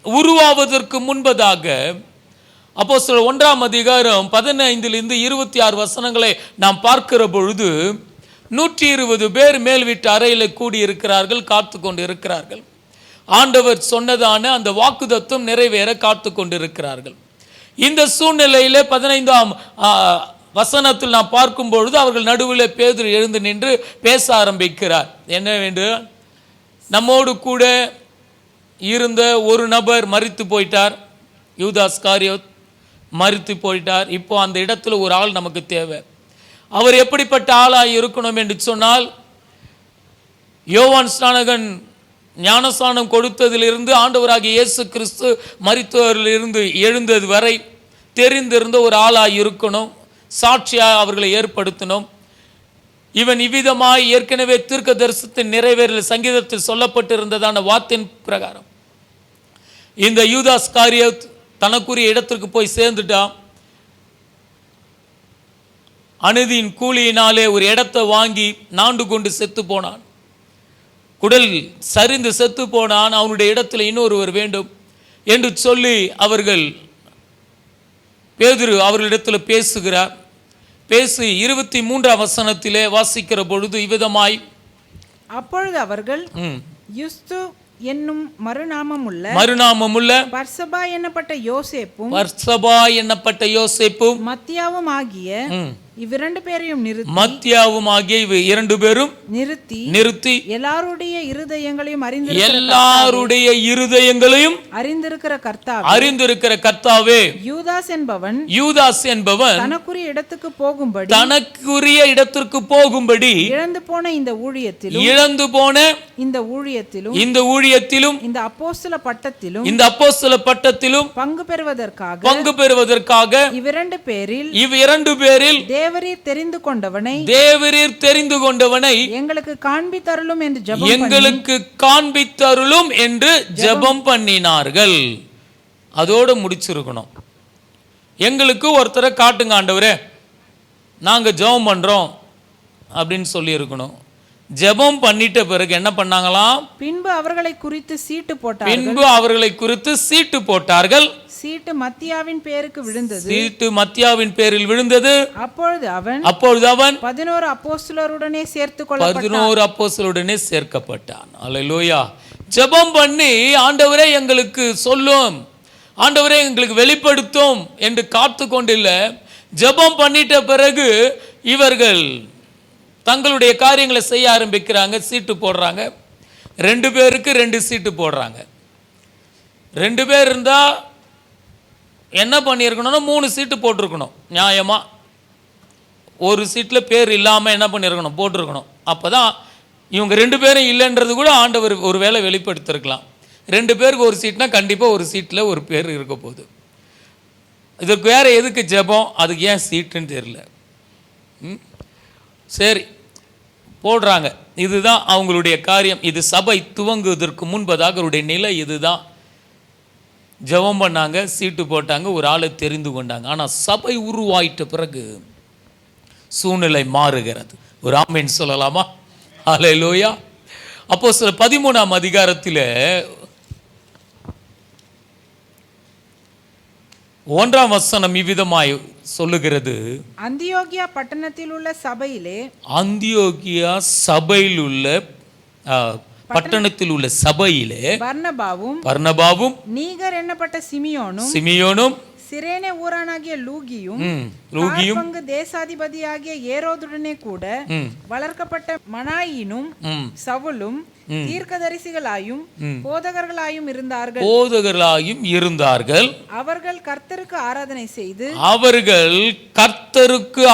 உருவாவதற்கு முன்பதாக அப்போஸ்தலர் 1ஆம் அதிகாரம் 15 26 வசனங்களை நாம் பார்க்கிற பொழுது 120 பேர் மேல் வீட்டு அறையில் கூடியிருக்கிறார்கள், காத்து கொண்டு இருக்கிறார்கள். ஆண்டவர் சொன்னதான அந்த வாக்குத்தத்தம் நிறைவேற காத்து கொண்டிருக்கிறார்கள். இந்த சூழ்நிலையில் 15ஆம் வசனத்தில் நாம் பார்க்கும் பொழுது அவர்கள் நடுவில் பேதுரு எழுந்து நின்று பேச ஆரம்பிக்கிறார். என்னவென்று, நம்மோடு கூட இருந்த ஒரு நபர் மரித்து போயிட்டார், யூதாஸ் காரியோத் மரித்து போயிட்டார். இப்போ அந்த இடத்துல ஒரு ஆள் நமக்கு தேவை. அவர் எப்படிப்பட்ட ஆளாக இருக்கணும் என்று சொன்னால், யோவான் ஸ்நானகன் ஞானஸ்நானம் கொடுத்ததிலிருந்து ஆண்டவராகிய இயேசு கிறிஸ்து மரித்தவரிலிருந்து எழுந்தது வரை தெரிந்திருந்த ஒரு ஆளாக இருக்கணும், சாட்சியாக அவர்களை ஏற்படுத்தணும். இவன் இவ்விதமாய் ஏற்கனவே தீர்க்க தரிசனத்தின் நிறைவேறல் சங்கீதத்தில் சொல்லப்பட்டிருந்ததான வார்த்தையின் பிரகாரம் இந்த யூதாஸ் காரியோத் தனக்குரிய இடத்திற்கு போய் சேர்ந்துட்டான். அநீதியின் கூலியினாலே ஒரு இடத்தை வாங்கி நாண்டு கொண்டு செத்து போனான், குடல் சரிந்து செத்து போனான். அவனுடைய இடத்துல இன்னொருவர் வேண்டும் என்று சொல்லி அவர்கள் பேதுரு அவர்களிடத்தில் பேசுகிறார். பேசி 23ஆம் வசனத்திலே வாசிக்கிற பொழுது இவ்விதமாய், அப்பொழுது அவர்கள் யுஸ்து என்னும் மறுநாமமுள்ள பர்சபா என்னப்பட்ட யோசேப்பும் மத்தியாவும் ஆகிய இவ்விரண்டு பேரையும் நிறுத்தி எல்லாருடைய இருதயங்களையும் அறிந்திருக்கிற கர்த்தாவே, யூதாஸ் என்பவன் தனக்குரிய இடத்துக்கு போகும்படி இழந்து போன இந்த ஊழியத்திலும் இந்த அப்போஸ்தல பட்டத்திலும் பங்கு பெறுவதற்காக இவ்விரண்டு பேரில் தேவரீர் தெரிந்து கொண்டவனை எங்களுக்கு காண்பித்தருளும் என்று ஜெபம் பண்ணினார்கள். அதோடு முடிச்சிருக்கணும். எங்களுக்கு ஒருத்தரை காட்டுங்க ஆண்டவரே, நாங்க ஜெபம் பண்றோம் அப்படின்னு சொல்லி இருக்கணும். ஜெபம் பண்ணிட்ட பிறகு என்ன பண்ணாங்களாம்? பின்பு அவர்களை குறித்து சீட்டு போட்டார்கள். சீட்டு மத்தியாவின் பேரில் விழுந்தது. அப்பொழுது அவன் 11 அப்போஸ்தலருடனே சேர்க்கப்பட்டான். அல்லேலூயா. ஜெபம் பண்ணி ஆண்டவரே எங்களுக்கு சொல்லும், ஆண்டவரே எங்களுக்கு வெளிப்படுத்தும் என்று காத்து கொண்டில்ல. ஜெபம் பண்ணிட்ட பிறகு இவர்கள் தங்களுடைய காரியங்களை செய்ய ஆரம்பிக்கிறாங்க. சீட்டு போடுறாங்க. 2 பேருக்கு 2 சீட்டு போடுறாங்க. 2 பேர் இருந்தால் என்ன பண்ணியிருக்கணும்னா 3 சீட்டு போட்டிருக்கணும். நியாயமாக ஒரு சீட்டில் பேர் இல்லாமல் என்ன பண்ணியிருக்கணும், போட்டிருக்கணும். அப்போ தான் இவங்க 2 பேரும் இல்லைன்றது கூட ஆண்டவர் ஒரு வேளை வெளிப்படுத்திருக்கலாம். 2 பேருக்கு ஒரு சீட்னா கண்டிப்பாக ஒரு சீட்டில் ஒரு பேர் இருக்க போகுது. இதுக்கு வேறு எதுக்கு ஜெபம், அதுக்கு ஏன் சீட்டுன்னு தெரியல. சரி, போடுறாங்க. இதுதான் அவங்களுடைய காரியம். இது சபை துவங்குவதற்கு முன்பதாக அவருடைய நிலை இதுதான். ஜெபம் பண்ணாங்க, சீட்டு போட்டாங்க, ஒரு ஆளை தெரிந்து கொண்டாங்க. ஆனால் சபை உருவாயிட்ட பிறகு சூழ்நிலை மாறுகிறது. ஒரு ஆமேன் சொல்லலாமா? அல்லேலூயா. அப்போஸ்தலர் 13ஆம் அதிகாரத்தில் 1ஆம் வசனம் இவ்விதமாய் சொல்லுகிறது. அந்தியோகியா பட்டணத்தில் உள்ள சபையிலே பர்னபாவும் நீகர் என்னப்பட்ட சிமியோனும் சிரேனே ஊரானாகிய லூகியும் பங்கு தேசாதிபதியாகிய ஏரோதுடனே கூட வளர்க்கப்பட்ட மனாயினும் சவுலும் தீர்க்கதரிசிகளாயும் போதகர்களாயும் இருந்தார்கள். அவர்கள் கர்த்தருக்கு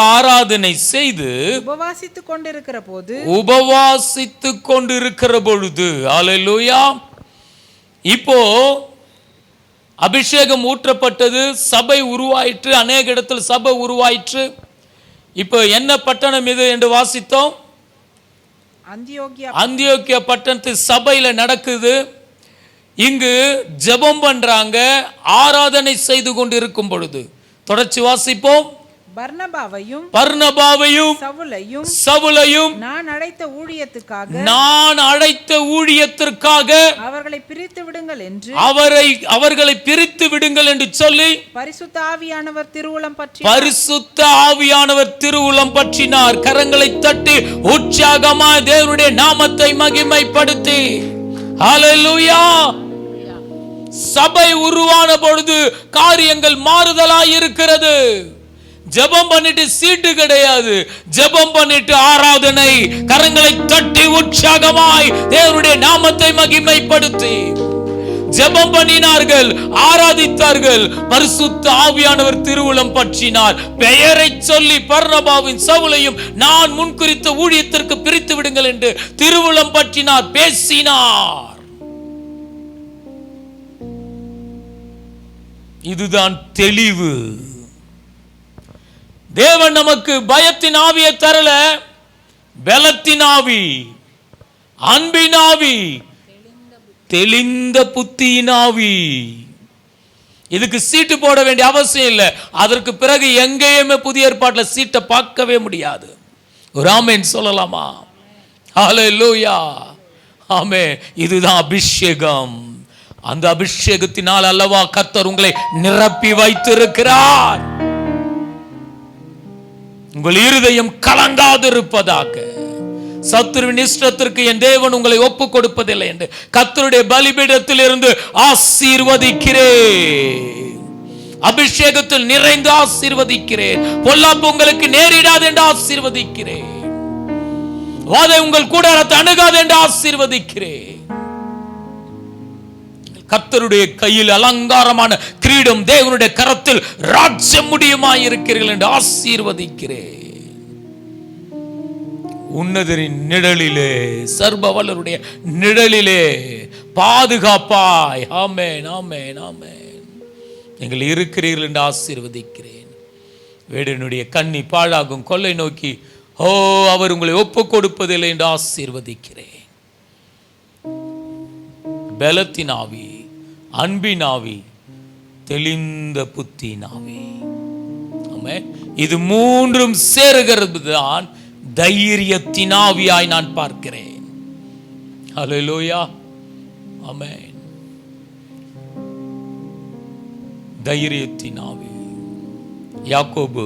ஆராதனை செய்து உபவாசித்துக் கொண்டிருக்கிற பொழுது அல்லேலூயா. இப்போ அபிஷேகம் ஊற்றப்பட்டது, சபை உருவாயிற்று, அநேக இடத்தில் சபை உருவாயிற்று. இப்போ என்ன பட்டணம் இது என்று வாசித்தோம்? அந்தியோக்கியா பட்டணத்து சபையில நடக்குது. இங்கு ஜெபம் பண்றாங்க, ஆராதனை செய்து கொண்டிருக்கும் பொழுது. தொடர்ச்சி வாசிப்போம். பர்னபாவையும் சவுலையும் நான் அழைத்த ஊழியத்திற்காக அவர்களை பிரித்து விடுங்கள் என்று சொல்லி பரிசுத்த ஆவியானவர் திருவுளம் பற்றினார். கரங்களை தட்டி உற்சாகமாய் தேவனுடைய நாமத்தை மகிமைப்படுத்தி ஹல்லேலூயா. சபை உருவான பொழுது காரியங்கள் மாறுதலாய் இருக்கிறது. ஜெபம் பண்ணிட்டு சீட்டு கிடையாது, ஜெபம் பண்ணிட்டு ஆராதனை. கரங்களை தட்டி உற்சாகமாய் தேவனுடைய நாமத்தை மகிமைப்படுத்தி ஜெபம் பண்ணினார்கள், ஆராதித்தார்கள். பரிசுத்த ஆவியானவர் திருவுளம் பற்றினார். பெயரை சொல்லி பர்னபாவின் சவுலையும் நான் முன்குறித்த ஊழியத்திற்கு பிரித்து விடுங்கள் என்று திருவுளம் பற்றினார், பேசினார். இதுதான் தெளிவு. தேவன் நமக்கு பயத்தின் ஆவியை தரல, பலத்தின் ஆவி, அன்பின் ஆவி, தெளிந்த புத்தியின் ஆவி. இதுக்கு சீட்டு போட வேண்டிய அவசியம் இல்லை. அதற்கு பிறகு எங்கேயுமே புதிய ஏற்பாட்டில் சீட்டை பார்க்கவே முடியாது. ஒரு ஆமென் சொல்லலாமா? ஹல்லேலூயா. ஆமென். இதுதான் அபிஷேகம். அந்த அபிஷேகத்தினால் அல்லவா கர்த்தர் உங்களை நிரப்பி வைத்திருக்கிறார். உங்கள் இருதயம் கலங்காதிருப்பதாக. சத்துருவின் இஷ்டத்திற்கு என் தேவன் உங்களை ஒப்பு கொடுப்பதில்லை என்று கர்த்தருடைய பலிபீடத்தில் இருந்து ஆசீர்வதிக்கிறேன். அபிஷேகத்தில் நிறைந்து ஆசீர்வதிக்கிறேன். பொல்லாப்பு உங்களுக்கு நேரிடாது என்று ஆசீர்வதிக்கிறேன். வாதை உங்கள் கூடாரத்தை அணுகாது என்று ஆசீர்வதிக்கிறேன். கர்த்தருடைய கையில் அலங்காரமான கிரீடம், தேவனுடைய கரத்தில் ராஜ்யம் முடியுமாய் இருக்கிறீர்கள் என்று ஆசீர்வதிக்கிறேன். உன்னதரின் நிழலிலே, சர்வ வல்லவருடைய நிழலிலே பாதுகாப்பாய் ஆமென் ஆமென் ஆமென் நீங்கள் இருக்கிறீர்கள் என்று ஆசீர்வதிக்கிறேன். வேடனுடைய கண்ணி பாழாகும் கொள்ளை நோக்கி அவர் உங்களை ஒப்பு கொடுப்பதில்லை என்று ஆசீர்வதிக்கிறேன். பலத்தின் ஆவி, அன்பின் ஆவி, தெளிந்த புத்தியின் ஆவி. இது மூன்றும் சேருகிறது தான் தைரியத்தின் ஆவியாய் நான் பார்க்கிறேன். ஹல்லேலூயா. ஆமென். தைரியத்தின் ஆவி. யாக்கோபு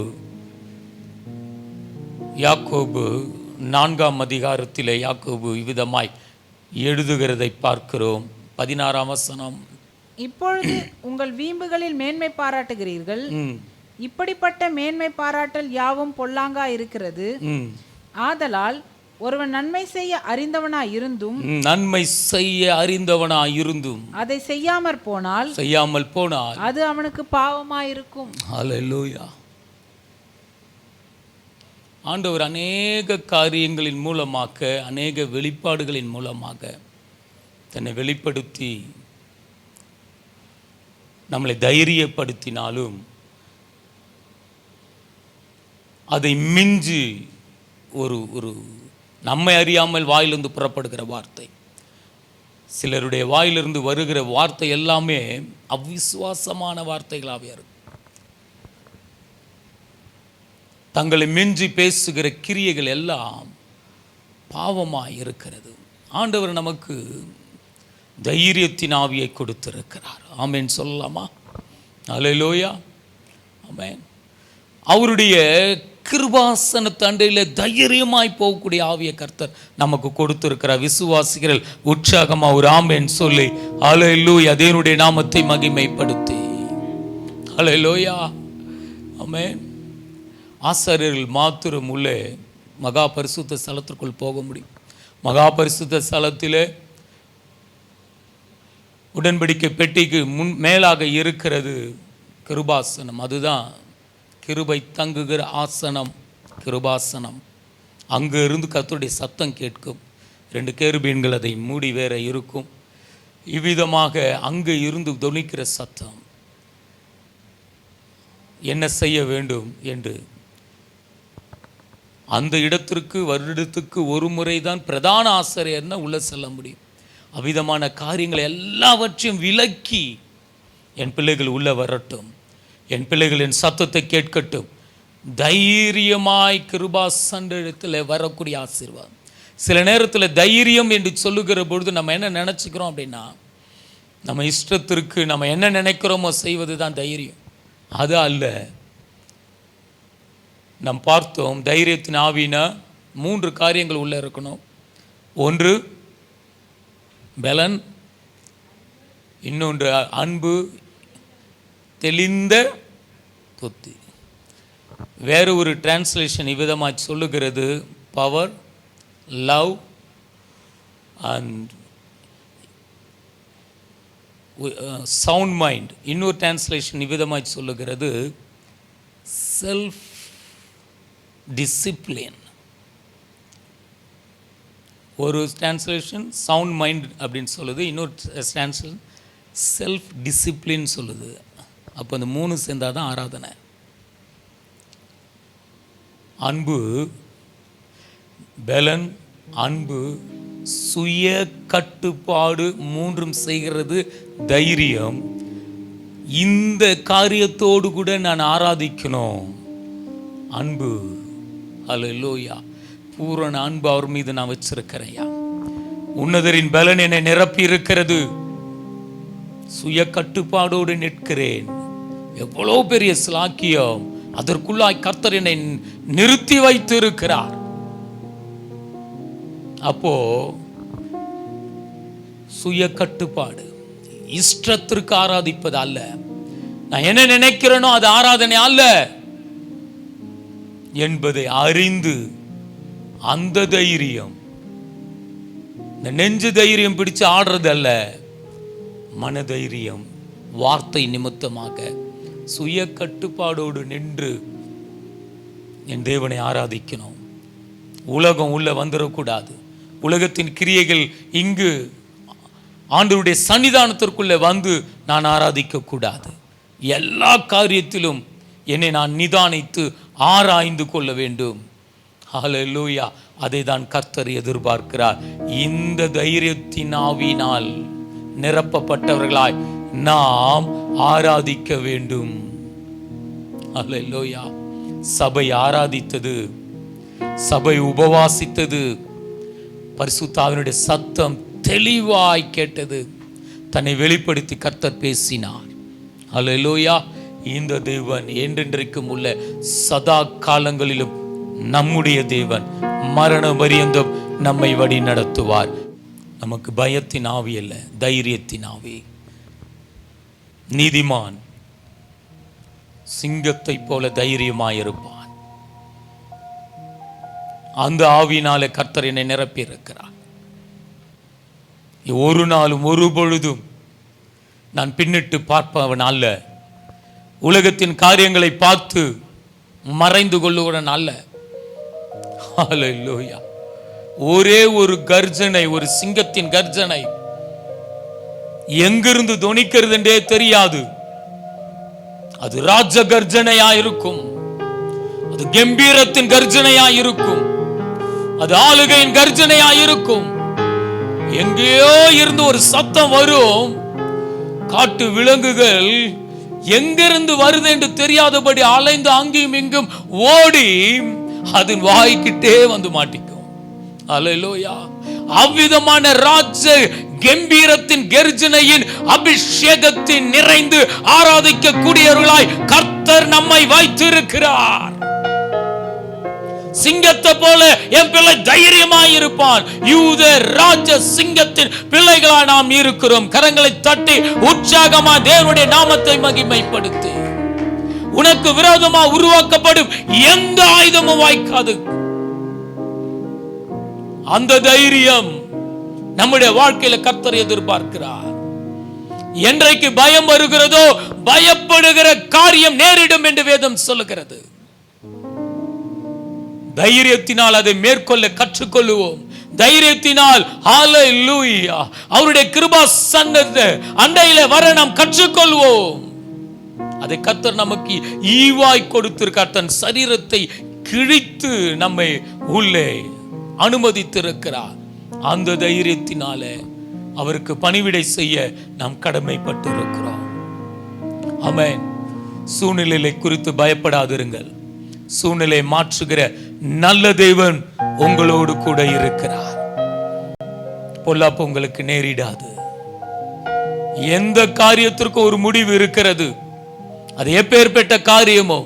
4ஆம் அதிகாரத்திலே யாக்கோபு இவ்விதமாய் எழுதுகிறதை பார்க்கிறோம். 16ஆம் வசனம். இப்பொழுது உங்கள் வீம்புகளில் மேன்மை பாராட்டுகிறீர்கள். இப்படிப்பட்ட மேன்மை பாராட்டல் யாவும் பொல்லாங்கா இருக்கிறது. ஆதலால் ஒருவன் நன்மை செய்ய அறிந்தவனாய் இருந்தும் அதை செய்யாமல் போனால் அது அவனுக்கு பாவமாயிருக்கும். ஹல்லேலூயா. ஆண்டவர் அநேக காரியங்களின் மூலமாக, அநேக வெளிப்பாடுகளின் மூலமாக தன்னை வெளிப்படுத்தி நம்மளை தைரியப்படுத்தினாலும் அதை மிஞ்சி ஒரு நம்மை அறியாமல் வாயிலிருந்து புறப்படுகிற வார்த்தை, சிலருடைய வாயிலிருந்து வருகிற வார்த்தை எல்லாமே அவிசுவாசமான வார்த்தைகளாகவே இருக்கும். தங்களை மிஞ்சி பேசுகிற கிரியைகள் எல்லாம் பாவமாய் இருக்கிறது. ஆண்டவர் நமக்கு தைரியத்தின் ஆவியை கொடுத்திருக்கிறார். ஆமென் சொல்லலாமா? ஹல்லேலூயா. ஆமென். அவருடைய கிருபாசன தண்டையில் தைரியமாய் போகக்கூடிய ஆவியை கர்த்தர் நமக்கு கொடுத்திருக்கிறார். விசுவாசிகள் உற்சாகமா ஒரு ஆமென் சொல்லி ஹல்லேலூயா தேவனுடைய நாமத்தை மகிமைப்படுத்தி ஹல்லேலூயா. ஆமென். ஆசாரியர்கள் மாத்திரம் உள்ளே மகா பரிசுத்த ஸ்தலத்திற்குள் போக முடியும். மகா பரிசுத்த ஸ்தலத்திலே உடன்படிக்கை பெட்டிக்கு மேலாக இருக்கிறது கிருபாசனம். அதுதான் கிருபை தங்குகிற ஆசனம், கிருபாசனம். அங்கே இருந்து கர்த்தருடைய சத்தம் கேட்கும். 2 கேருபீன்கள் அதை மூடி வேற இருக்கும். இவ்விதமாக அங்கே இருந்து தொனிக்கிற சத்தம் என்ன செய்ய வேண்டும் என்று அந்த இடத்திற்கு வருடத்துக்கு ஒரு முறை தான் பிரதான ஆசிரியர்னா உள்ள செல்ல முடியும். அவ்விதமான காரியங்களை எல்லாவற்றையும் விலக்கி என் பிள்ளைகள் உள்ள வரட்டும், என் பிள்ளைகள் என் சத்தத்தை கேட்கட்டும், தைரியமாய் கிருபாசனத்தில் வரக்கூடிய ஆசீர்வாதம். சில நேரத்தில் தைரியம் என்று சொல்லுகிற பொழுது நம்ம என்ன நினச்சிக்கிறோம் அப்படின்னா, நம்ம இஷ்டத்திற்கு நம்ம என்ன நினைக்கிறோமோ செய்வது தான் தைரியம். அது அல்ல. நாம் பார்த்தோம், தைரியத்தின் ஆவினா 3 காரியங்கள் உள்ளே இருக்கணும். ஒன்று பலன், இன்னொன்று அன்பு, தெளிந்த புத்தி. வேறு ஒரு டிரான்ஸ்லேஷன் இவ்விதமாக சொல்லுகிறது, power, love and sound mind. இன்னொரு டிரான்ஸ்லேஷன் இவ்விதமாக சொல்லுகிறது, செல்ஃப் டிசிப்ளின். ஒரு டிரான்ஸ்லேஷன் சவுண்ட் மைண்ட் அப்படின்னு சொல்லுது, இன்னொரு டிரான்ஸ்லேஷன் செல்ஃப் டிசிப்ளின் சொல்லுது. அப்போ அந்த 3 சேர்ந்தால் தான் ஆராதனை. அன்பு, பலன், அன்பு, சுய கட்டுப்பாடு 3ம் செய்கிறது தைரியம். இந்த காரியத்தோடு கூட நான் ஆராதிக்கணும். அன்பு, அல்லேலூயா, பூரண அன்பு அவர் மீது நான் வச்சிருக்கிறேயா. உன்னதரின் பலன் என்னை நிரப்பி இருக்கிறது. சுய கட்டுப்பாடோடு நிற்கிறேன். எவ்வளோ பெரிய ஸ்லாக்கியம்! அதற்குள்ளாய் கர்த்தர் என்னை நிறுத்தி வைத்து இருக்கிறார். அப்போ சுய கட்டுப்பாடு, இஷ்டத்திற்கு ஆராதிப்பது அல்ல. நான் என்ன நினைக்கிறேனோ அது ஆராதனை அல்ல என்பதை அறிந்து, அந்த தைரியம், இந்த நெஞ்சு தைரியம் பிடிச்சு ஆடுறது அல்ல, மனதைரியம், வார்த்தை நிமித்தமாக சுய கட்டுப்பாடோடு நின்று என் தேவனை ஆராதிக்கணும். உலகம் உள்ள வந்துடக்கூடாது. உலகத்தின் கிரியைகள் இங்கு ஆண்டவருடைய சன்னிதானத்திற்குள்ளே வந்து நான் ஆராதிக்க கூடாது. எல்லா காரியத்திலும் என்னை நான் நிதானித்து ஆராய்ந்து கொள்ள வேண்டும். ஹல்லேலூயா. அதை தான் கர்த்தர் எதிர்பார்க்கிறார். இந்த தைரியத்தின் ஆவியினால் நிரப்பப்பட்டவர்களாய் நாம் ஆராதிக்க வேண்டும். ஹல்லேலூயா. சபை ஆராதித்தது, சபை உபவாசித்தது, பரிசுத்த ஆவியினுடைய சத்தம் தெளிவாய் கேட்டது, தன்னை வெளிப்படுத்தி கர்த்தர் பேசினார். ஹல்லேலூயா. இந்த தேவன் என்றென்றைக்கும் உள்ள சதா காலங்களிலும் நம்முடைய தேவன் மரண பரியந்தம் நம்மை வழி நடத்துவார். நமக்கு பயத்தின் ஆவி அல்ல, தைரியத்தின் ஆவி. நீதிமான் சிங்கத்தை போல தைரியமாயிருப்பான். அந்த ஆவியினாலே கர்த்தர் என்னை நிரப்பி இருக்கிறார். ஒரு நாளும் ஒரு பொழுதும் நான் பின்னிட்டு பார்ப்பவன் அல்ல. உலகத்தின் காரியங்களை பார்த்து மறைந்து கொள்ளுவன் அல்ல. ஹல்லேலூயா. ஒரே ஒரு கர்ஜனை, ஒரு சிங்கத்தின் கர்ஜனை எங்கிருந்து தொனிக்கிறது என்றே தெரியாது. அது ராஜ கர்ஜனையா இருக்கும், அது கம்பீரத்தின் கர்ஜனையா இருக்கும், அது ஆளுகையின் கர்ஜனையா இருக்கும். எங்கேயோ இருந்து ஒரு சத்தம் வரும். காட்டு விலங்குகள் எங்கிருந்து வருது என்று தெரியாதபடி அலைந்து அங்கேயும் இங்கும் ஓடி அதன் வாய்க்கிட்டே வந்து மாட்டிக்கும். அல்லேலூயா. அவ்விதமான ராஜ கம்பீரத்தின் கர்ஜனையின் அபிஷேகத்தின் நிறைந்து ஆராதிக்க கூடியவர்களாய் கர்த்தர் நம்மை வைத்திருக்கிறார். சிங்கத்தை போல என் பிள்ளை தைரியமாய் இருப்பான். யூத ராஜ சிங்கத்தின் பிள்ளைகளாய் நாம் இருக்கிறோம். கரங்களை தட்டி உற்சாகமா தேவனுடைய நாமத்தை மகிமைப்படுத்தி, உனக்கு விரோதமா உருவாக்கப்படும் எந்த ஆயுதமும் வாய்க்காது. அந்த தைரியம் நம்முடைய வாழ்க்கையில கர்த்தர் எதிர்பார்க்கிறார். என்றைக்கு பயம் வருகிறதோ பயப்படுகிற காரியம் நேரிடும் என்று வேதம் சொல்லுகிறது. தைரியத்தினால் அதை மேற்கொள்ள கற்றுக்கொள்ளுவோம். தைரியத்தினால் ஹல்லேலூயா அவருடைய கிருபா சன்னதி அண்டையில வர நாம் கற்றுக்கொள்வோம். அதை கர்த்தர் நமக்கு ஈவாய் கொடுத்திருக்கார். தன் சரீரத்தை கிழித்து நம்மை உள்ளே அனுமதித்திருக்கிறார். அந்த தைரியத்தினாலே அவருக்கு பணிவிடை செய்ய நாம் கடமைப்பட்டு இருக்கிறோம். ஆமென். சூழ்நிலைகளை குறித்து பயப்படாதிருங்கள். சூழ்நிலை மாற்றுகிற நல்ல தேவன் உங்களோடு கூட இருக்கிறார். பொல்லாப்பு உங்களுக்கு நேரிடாது. எந்த காரியத்திற்கும் ஒரு முடிவு இருக்கிறது. அது எப்பேற்பட்ட காரியமோ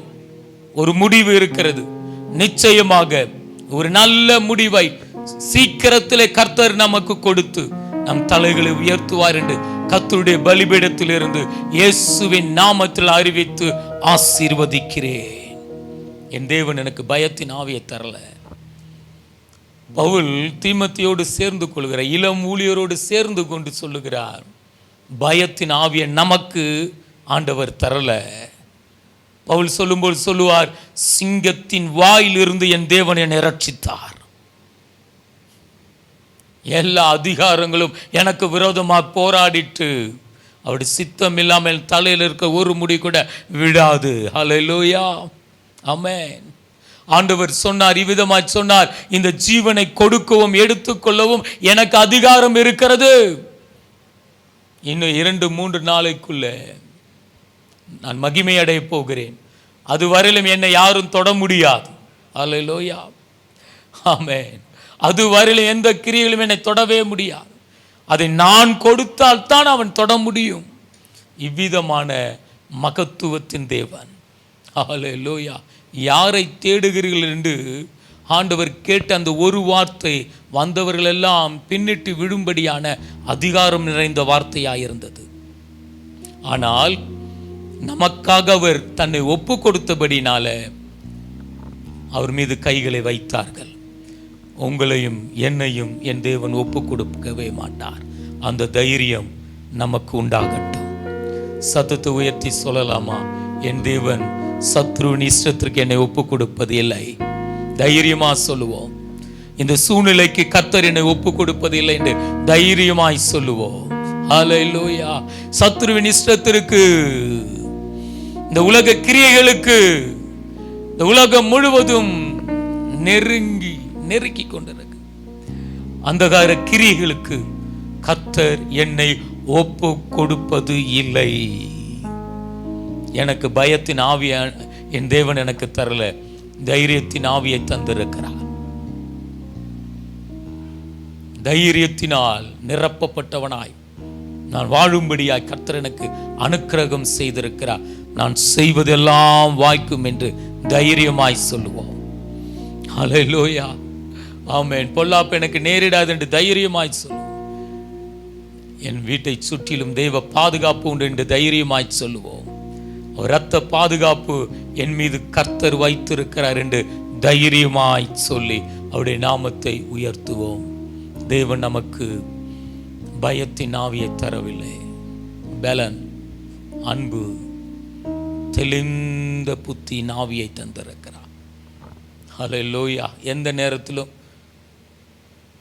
ஒரு முடிவு இருக்கிறது. நிச்சயமாக ஒரு நல்ல முடிவை சீக்கிரத்திலே கர்த்தர் நமக்கு கொடுத்து நம் தலைகளை உயர்த்துவார் என்று கர்த்தருடைய பலிபீடத்தில் இருந்து இயேசுவின் நாமத்தில் அறிவித்து ஆசீர்வதிக்கிறேன். என் தேவன் எனக்கு பயத்தின் ஆவியை தரல. பவுல் தீமோத்தேயோடு சேர்ந்து கொள்கிற இளம் ஊழியரோடு சேர்ந்து கொண்டு சொல்லுகிறார், பயத்தின் ஆவியை நமக்கு ஆண்டவர் தரல. பவுல் சொல்லும்போது சொல்லுவார், சிங்கத்தின் வாயிலிருந்து என் தேவன் என்னை ரட்சித்தார். எல்லா அதிகாரங்களும் எனக்கு விரோதமாக போராடிட்டு அவருடைய சித்தம் இல்லாமல் தலையில் இருக்க ஒரு முடி கூட விடாது. ஹல்லேலூயா, ஆமென். ஆண்டவர் சொன்னார், இவ்விதமாய் சொன்னார், இந்த ஜீவனை கொடுக்கவும் எடுத்துக்கொள்ளவும் எனக்கு அதிகாரம் இருக்கிறது. இன்னும் 2-3 நாளைக்குள்ள நான் மகிமை அடைய போகிறேன். அதுவரையிலும் என்னை யாரும் தொட முடியாது. ஹல்லேலூயா, ஆமென். அதுவரையிலும் எந்த கிரியைகளும் என்னை தொடவே முடியாது. அதை நான் கொடுத்தால் தான் அவன் தொட முடியும். இவ்விதமான மகத்துவத்தின் தேவன். ஹல்லேலூயா. யாரை தேடுகிறீர்கள் என்று ஆண்டவர் கேட்ட அந்த ஒரு வார்த்தை வந்தவர்கள் எல்லாம் பின்னிட்டு விழும்படியான அதிகாரம் நிறைந்த வார்த்தையாயிருந்தது. ஆனால் நமக்காக அவர் தன்னை ஒப்பு கொடுத்தபடினால அவர் மீது கைகளை வைத்தார்கள். உங்களையும் என்னையும் என் தேவன் ஒப்பு கொடுக்கவே மாட்டார். அந்த தைரியம் நமக்கு உண்டாகட்டும். சத்தத்தை உயர்த்தி சொல்லலாமா? என் தேவன் சத்ருவின் இஷ்டத்திற்கு என்னை ஒப்பு கொடுப்பது இல்லை. தைரியமா சொல்லுவோம். இந்த சூழ்நிலைக்கு கர்த்தர் என்னை ஒப்பு கொடுப்பது இல்லை என்று தைரியமாய் சொல்லுவோம். ஹல்லேலூயா. சத்ருவின் இஷ்டத்திற்கு, இந்த உலக கிரியைகளுக்கு, இந்த உலகம் முழுவதும் நெருக்கி கொண்டிருக்கு அந்தகார கிரியைகளுக்கு கர்த்தர் என்னை ஒப்பு கொடுப்பது இல்லை. எனக்கு பயத்தின் ஆவியை என் தேவன் எனக்கு தரல, தைரியத்தின் ஆவியை தந்திருக்கிறார். தைரியத்தினால் நிரப்பப்பட்டவனாய் நான் வாழும்படியாய் கர்த்தர் எனக்கு அனுக்கிரகம் செய்திருக்கிறார். நான் செய்வதெல்லாம் வாய்க்கும் என்று தைரியமாய் சொல்லுவோம். ஹல்லேலூயா, ஆமென். பொல்லாப்பு எனக்கு நேரிடாது என்று தைரியமாய் சொல்லுவோம். என் வீட்டை சுற்றிலும் தெய்வ பாதுகாப்பு உண்டு என்று தைரியமாய் சொல்லுவோம். இரத்த பாதுகாப்பு என் மீது கர்த்தர் வைத்திருக்கிறார் என்று தைரியமாய் சொல்லி அவருடைய நாமத்தை உயர்த்துவோம். தேவன் நமக்கு பயத்தின் ஆவியை தரவில்லை, பலன், அன்பு, தெளிந்த புத்தியின் ஆவியை தந்திருக்கிறார். ஹல்லேலூயா. எந்த நேரத்திலும்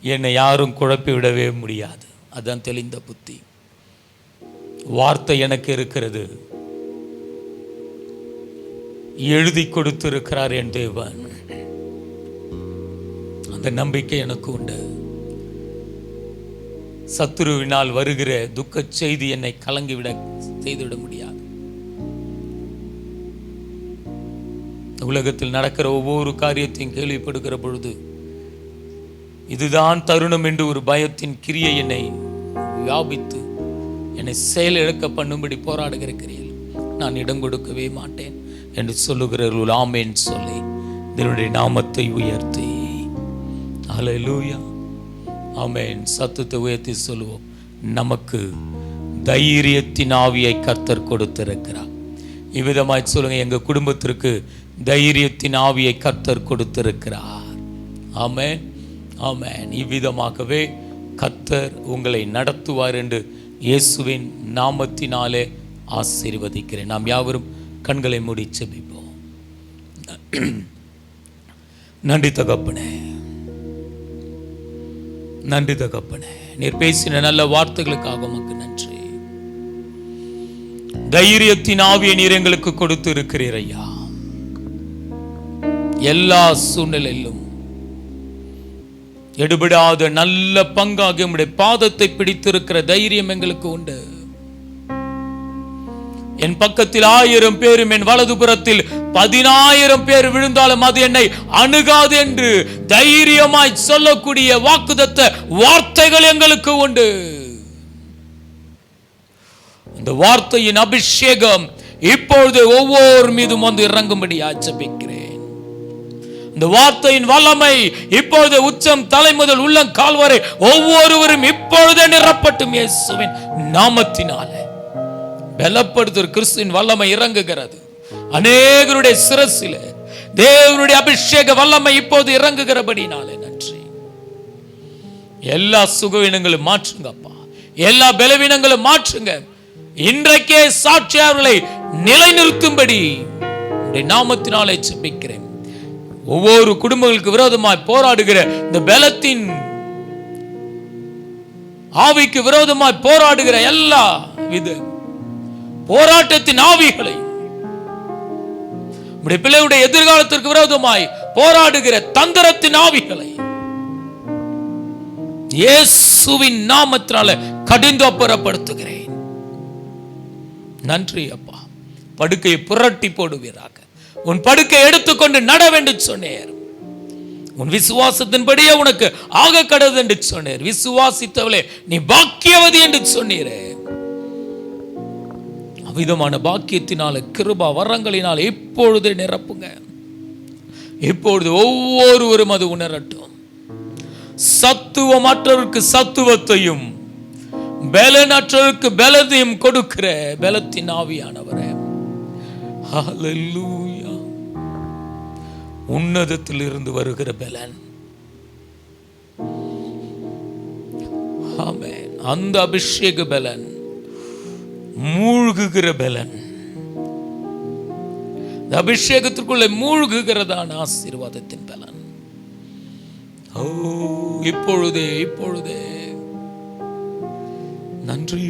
என்னை யாரும் குழப்பி விடவே முடியாது. அதுதான் தெளிந்த புத்தி. வார்த்தை எனக்கு இருக்கிறது, எழுதி கொடுத்திருக்கிறார் என் தேவன். அந்த நம்பிக்கை எனக்கு உண்டு. சத்துருவினால் வருகிற துக்க செய்தி என்னை கலங்கிவிட செய்துவிட முடியாது. உலகத்தில் நடக்கிற ஒவ்வொரு காரியத்தையும் கேள்விப்படுகிற பொழுது இதுதான் தருணம் என்று ஒரு பயத்தின் கிரியை என்னை வியாபித்து என்னை செயலிழக்க பண்ணும்படி போராடுகிற கிரியில் நான் இடம் கொடுக்கவே மாட்டேன் என்று சொல்லுகிறவர்கள் ஆமென் சொல்லி தேவனுடைய நாமத்தை உயர்த்தி ஹல்லேலூயா, ஆமென். சத்தத்தை உயர்த்தி சொல்லுவோம். நமக்கு தைரியத்தின் ஆவியை கர்த்தர் கொடுத்திருக்கிறார். இவ்விதமாய் சொல்லுங்க, எங்க குடும்பத்திற்கு தைரியத்தின் ஆவியை கர்த்தர் கொடுத்திருக்கிறார். ஆமென், ஆமென். இவ்விதமாகவே கர்த்தர் உங்களை நடத்துவார் என்று இயேசுவின் நாமத்தினாலே ஆசீர்வதிக்கிறேன். நாம் யாவரும் கண்களை மூடி ஜெபிப்போம். நன்றி தகப்பனே, நன்றி தகப்பனே. நீர் பேசின நல்ல வார்த்தைகளுக்காக உமக்கு நன்றி. தைரியத்தின் ஆவியை நீர் எங்களுக்கு கொடுத்து இருக்கிறீர் ஐயா. எல்லா சூழ்நிலையிலும் எடுபடாத நல்ல பங்காக உம்முடைய பாதத்தை பிடித்திருக்கிற தைரியம் எங்களுக்கு உண்டு. என் பக்கத்தில் 1000 பேரும் என் வலதுபுறத்தில் 10,000 பேர் விழுந்தாலும் அது என்னை அணுகாது என்று தைரியமாய் சொல்லக்கூடிய வாக்குத்தத்த வார்த்தைகள் எங்களுக்கு உண்டு. இந்த வார்த்தையின் அபிஷேகம் இப்பொழுது ஒவ்வொரு மீதும் வந்து இறங்கும்படி ஜெபிக்கிறேன். இந்த வார்த்தையின் வல்லமை இப்பொழுது உச்சம் தலை முதல் உள்ளங்கால் வரை ஒவ்வொருவரும் இப்பொழுதே நிரப்பட்டும். இயேசுவின் நாமத்தினாலே பலப்படுத்தும் கிறிஸ்துவின் வல்லமை இறங்குகிறது. அநேகருடைய சிரசிலே தேவனுடைய அபிஷேக வல்லமை இப்போது இறங்குகிறபடினாலே நன்றி. எல்லா சுகவீனங்களும் மாற்றுங்கப்பா, எல்லா பலவீனங்களும் மாற்றுங்க. இன்றைக்கே சாட்சியாளர்களை நிலைநிறுத்தும்படி நாமத்தினாலே ஜெபிக்கிறேன். ஒவ்வொரு குடும்பங்களுக்கு விரோதமாய் போராடுகிற இந்த பலத்தின் ஆவிக்கு விரோதமாய் போராடுகிற எல்லா வித போராட்டத்தின் ஆவிகளை, பிள்ளையுடைய எதிர்காலத்திற்கு விரோதமாய் போராடுகிற தந்திரத்தின் ஆவிகளை இயேசுவின் நாமத்தினால கடிந்து அப்புறப்படுத்துகிறேன். நன்றி அப்பா. படுக்கையை புரட்டி போடுவீராக. உன் படுக்கை எடுத்துக்கொண்டு நட வேண்டும் சொன்னேர். உன் விசுவாசத்தின்படியே உனக்கு ஆக கடவுது என்று சொன்னேர். விசுவாசித்தவளே நீ பாக்கியவதி என்று சொன்னீரே. அவ்விதமான பாக்கியத்தினால கிருபா வரங்களினால் இப்பொழுது நிரப்புங்க. இப்பொழுது ஒவ்வொருவரும் அது உணரட்டும். சத்துவமற்றவருக்கு சத்துவத்தையும் பலனற்றவருக்கு பலத்தையும் கொடுக்கிற பலத்தின் ஆவியானவரே, ஹல்லேலூயா. உன்னதத்தில் இருந்து வருகிற பலன், ஆமென். அந்த அபிஷேக பலன், மூழ்குகிற பலன், அபிஷேகத்திற்குள்ளே மூழ்குகிறதான ஆசீர்வாதத்தின் பலன் இப்பொழுதே இப்பொழுதே. நன்றி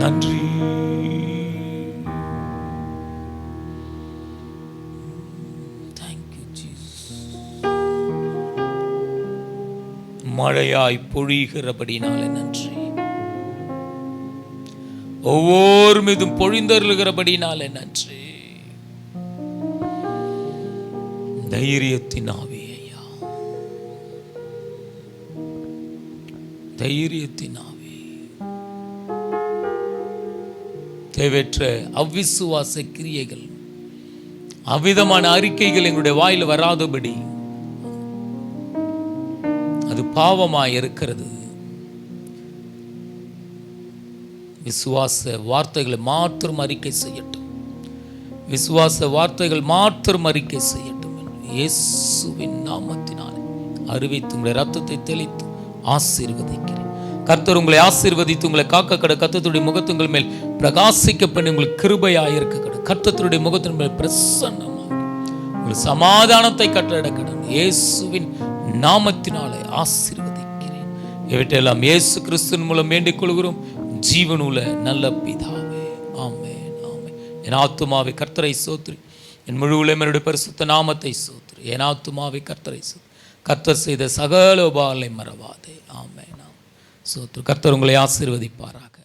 நன்றி. மழையாய் பொழிகிறபடினாலே நன்றி. ஒவ்வொரு மீதும் பொழிந்தருளுகிறபடினாலே நன்றி. தைரியத்தின் ஆவி ஐயா, தைரியத்தின் ஆவி. தேவையற்ற அவ்விசுவாச கிரியைகள், அவ்விதமான அறிக்கைகள் எங்களுடைய வாயில் வராதபடி அது பாவமாய் இருக்கிறது. விசுவாச வார்த்தைகளை மாத்திரம் அறிக்கை செய்யட்டும். விசுவாச வார்த்தைகள் மாத்திரம் அறிக்கை செய்யட்டும். இயேசுவின் நாமத்தினாலே அறிவித்து உங்களுடைய ரத்தத்தை தெளித்து ஆசீர்வதிக்கிறேன். கர்த்தர் உங்களை ஆசீர்வதித்து உங்களை காக்க கட. கர்த்தருடைய முகத்துங்கள் மேல் பிரகாசிக்க பண்ணி உங்களுக்கு கிருபையாயிருக்க கட. கர்த்தருடைய முகத்தின் மேல் பிரசன்னமாக உங்களுக்கு சமாதானத்தை கட்டளை கட. இயேசுவின் நாமத்தினாலே ஆசீர்வதிக்கிறேன். இவற்றையெல்லாம் இயேசு கிறிஸ்துவின் மூலம் வேண்டிக் கொள்கிறோம் ஜீவனுள்ள நல்ல பிதாவே, ஆமென் ஆமென். என் ஆத்துமாவை கர்த்தரை சோத்ரி, என் முழு உலகத்தினுடைய பரிசுத்த நாமத்தை சோத்ரி. என் ஆத்துமாவை கர்த்தரை சோத்ரி, கர்த்தர் செய்த சகல உபகாரங்களை மறவாதே. ஆமென் ஆமென். சோத்ரு. கர்த்தர் உங்களை ஆசீர்வதிப்பாராக.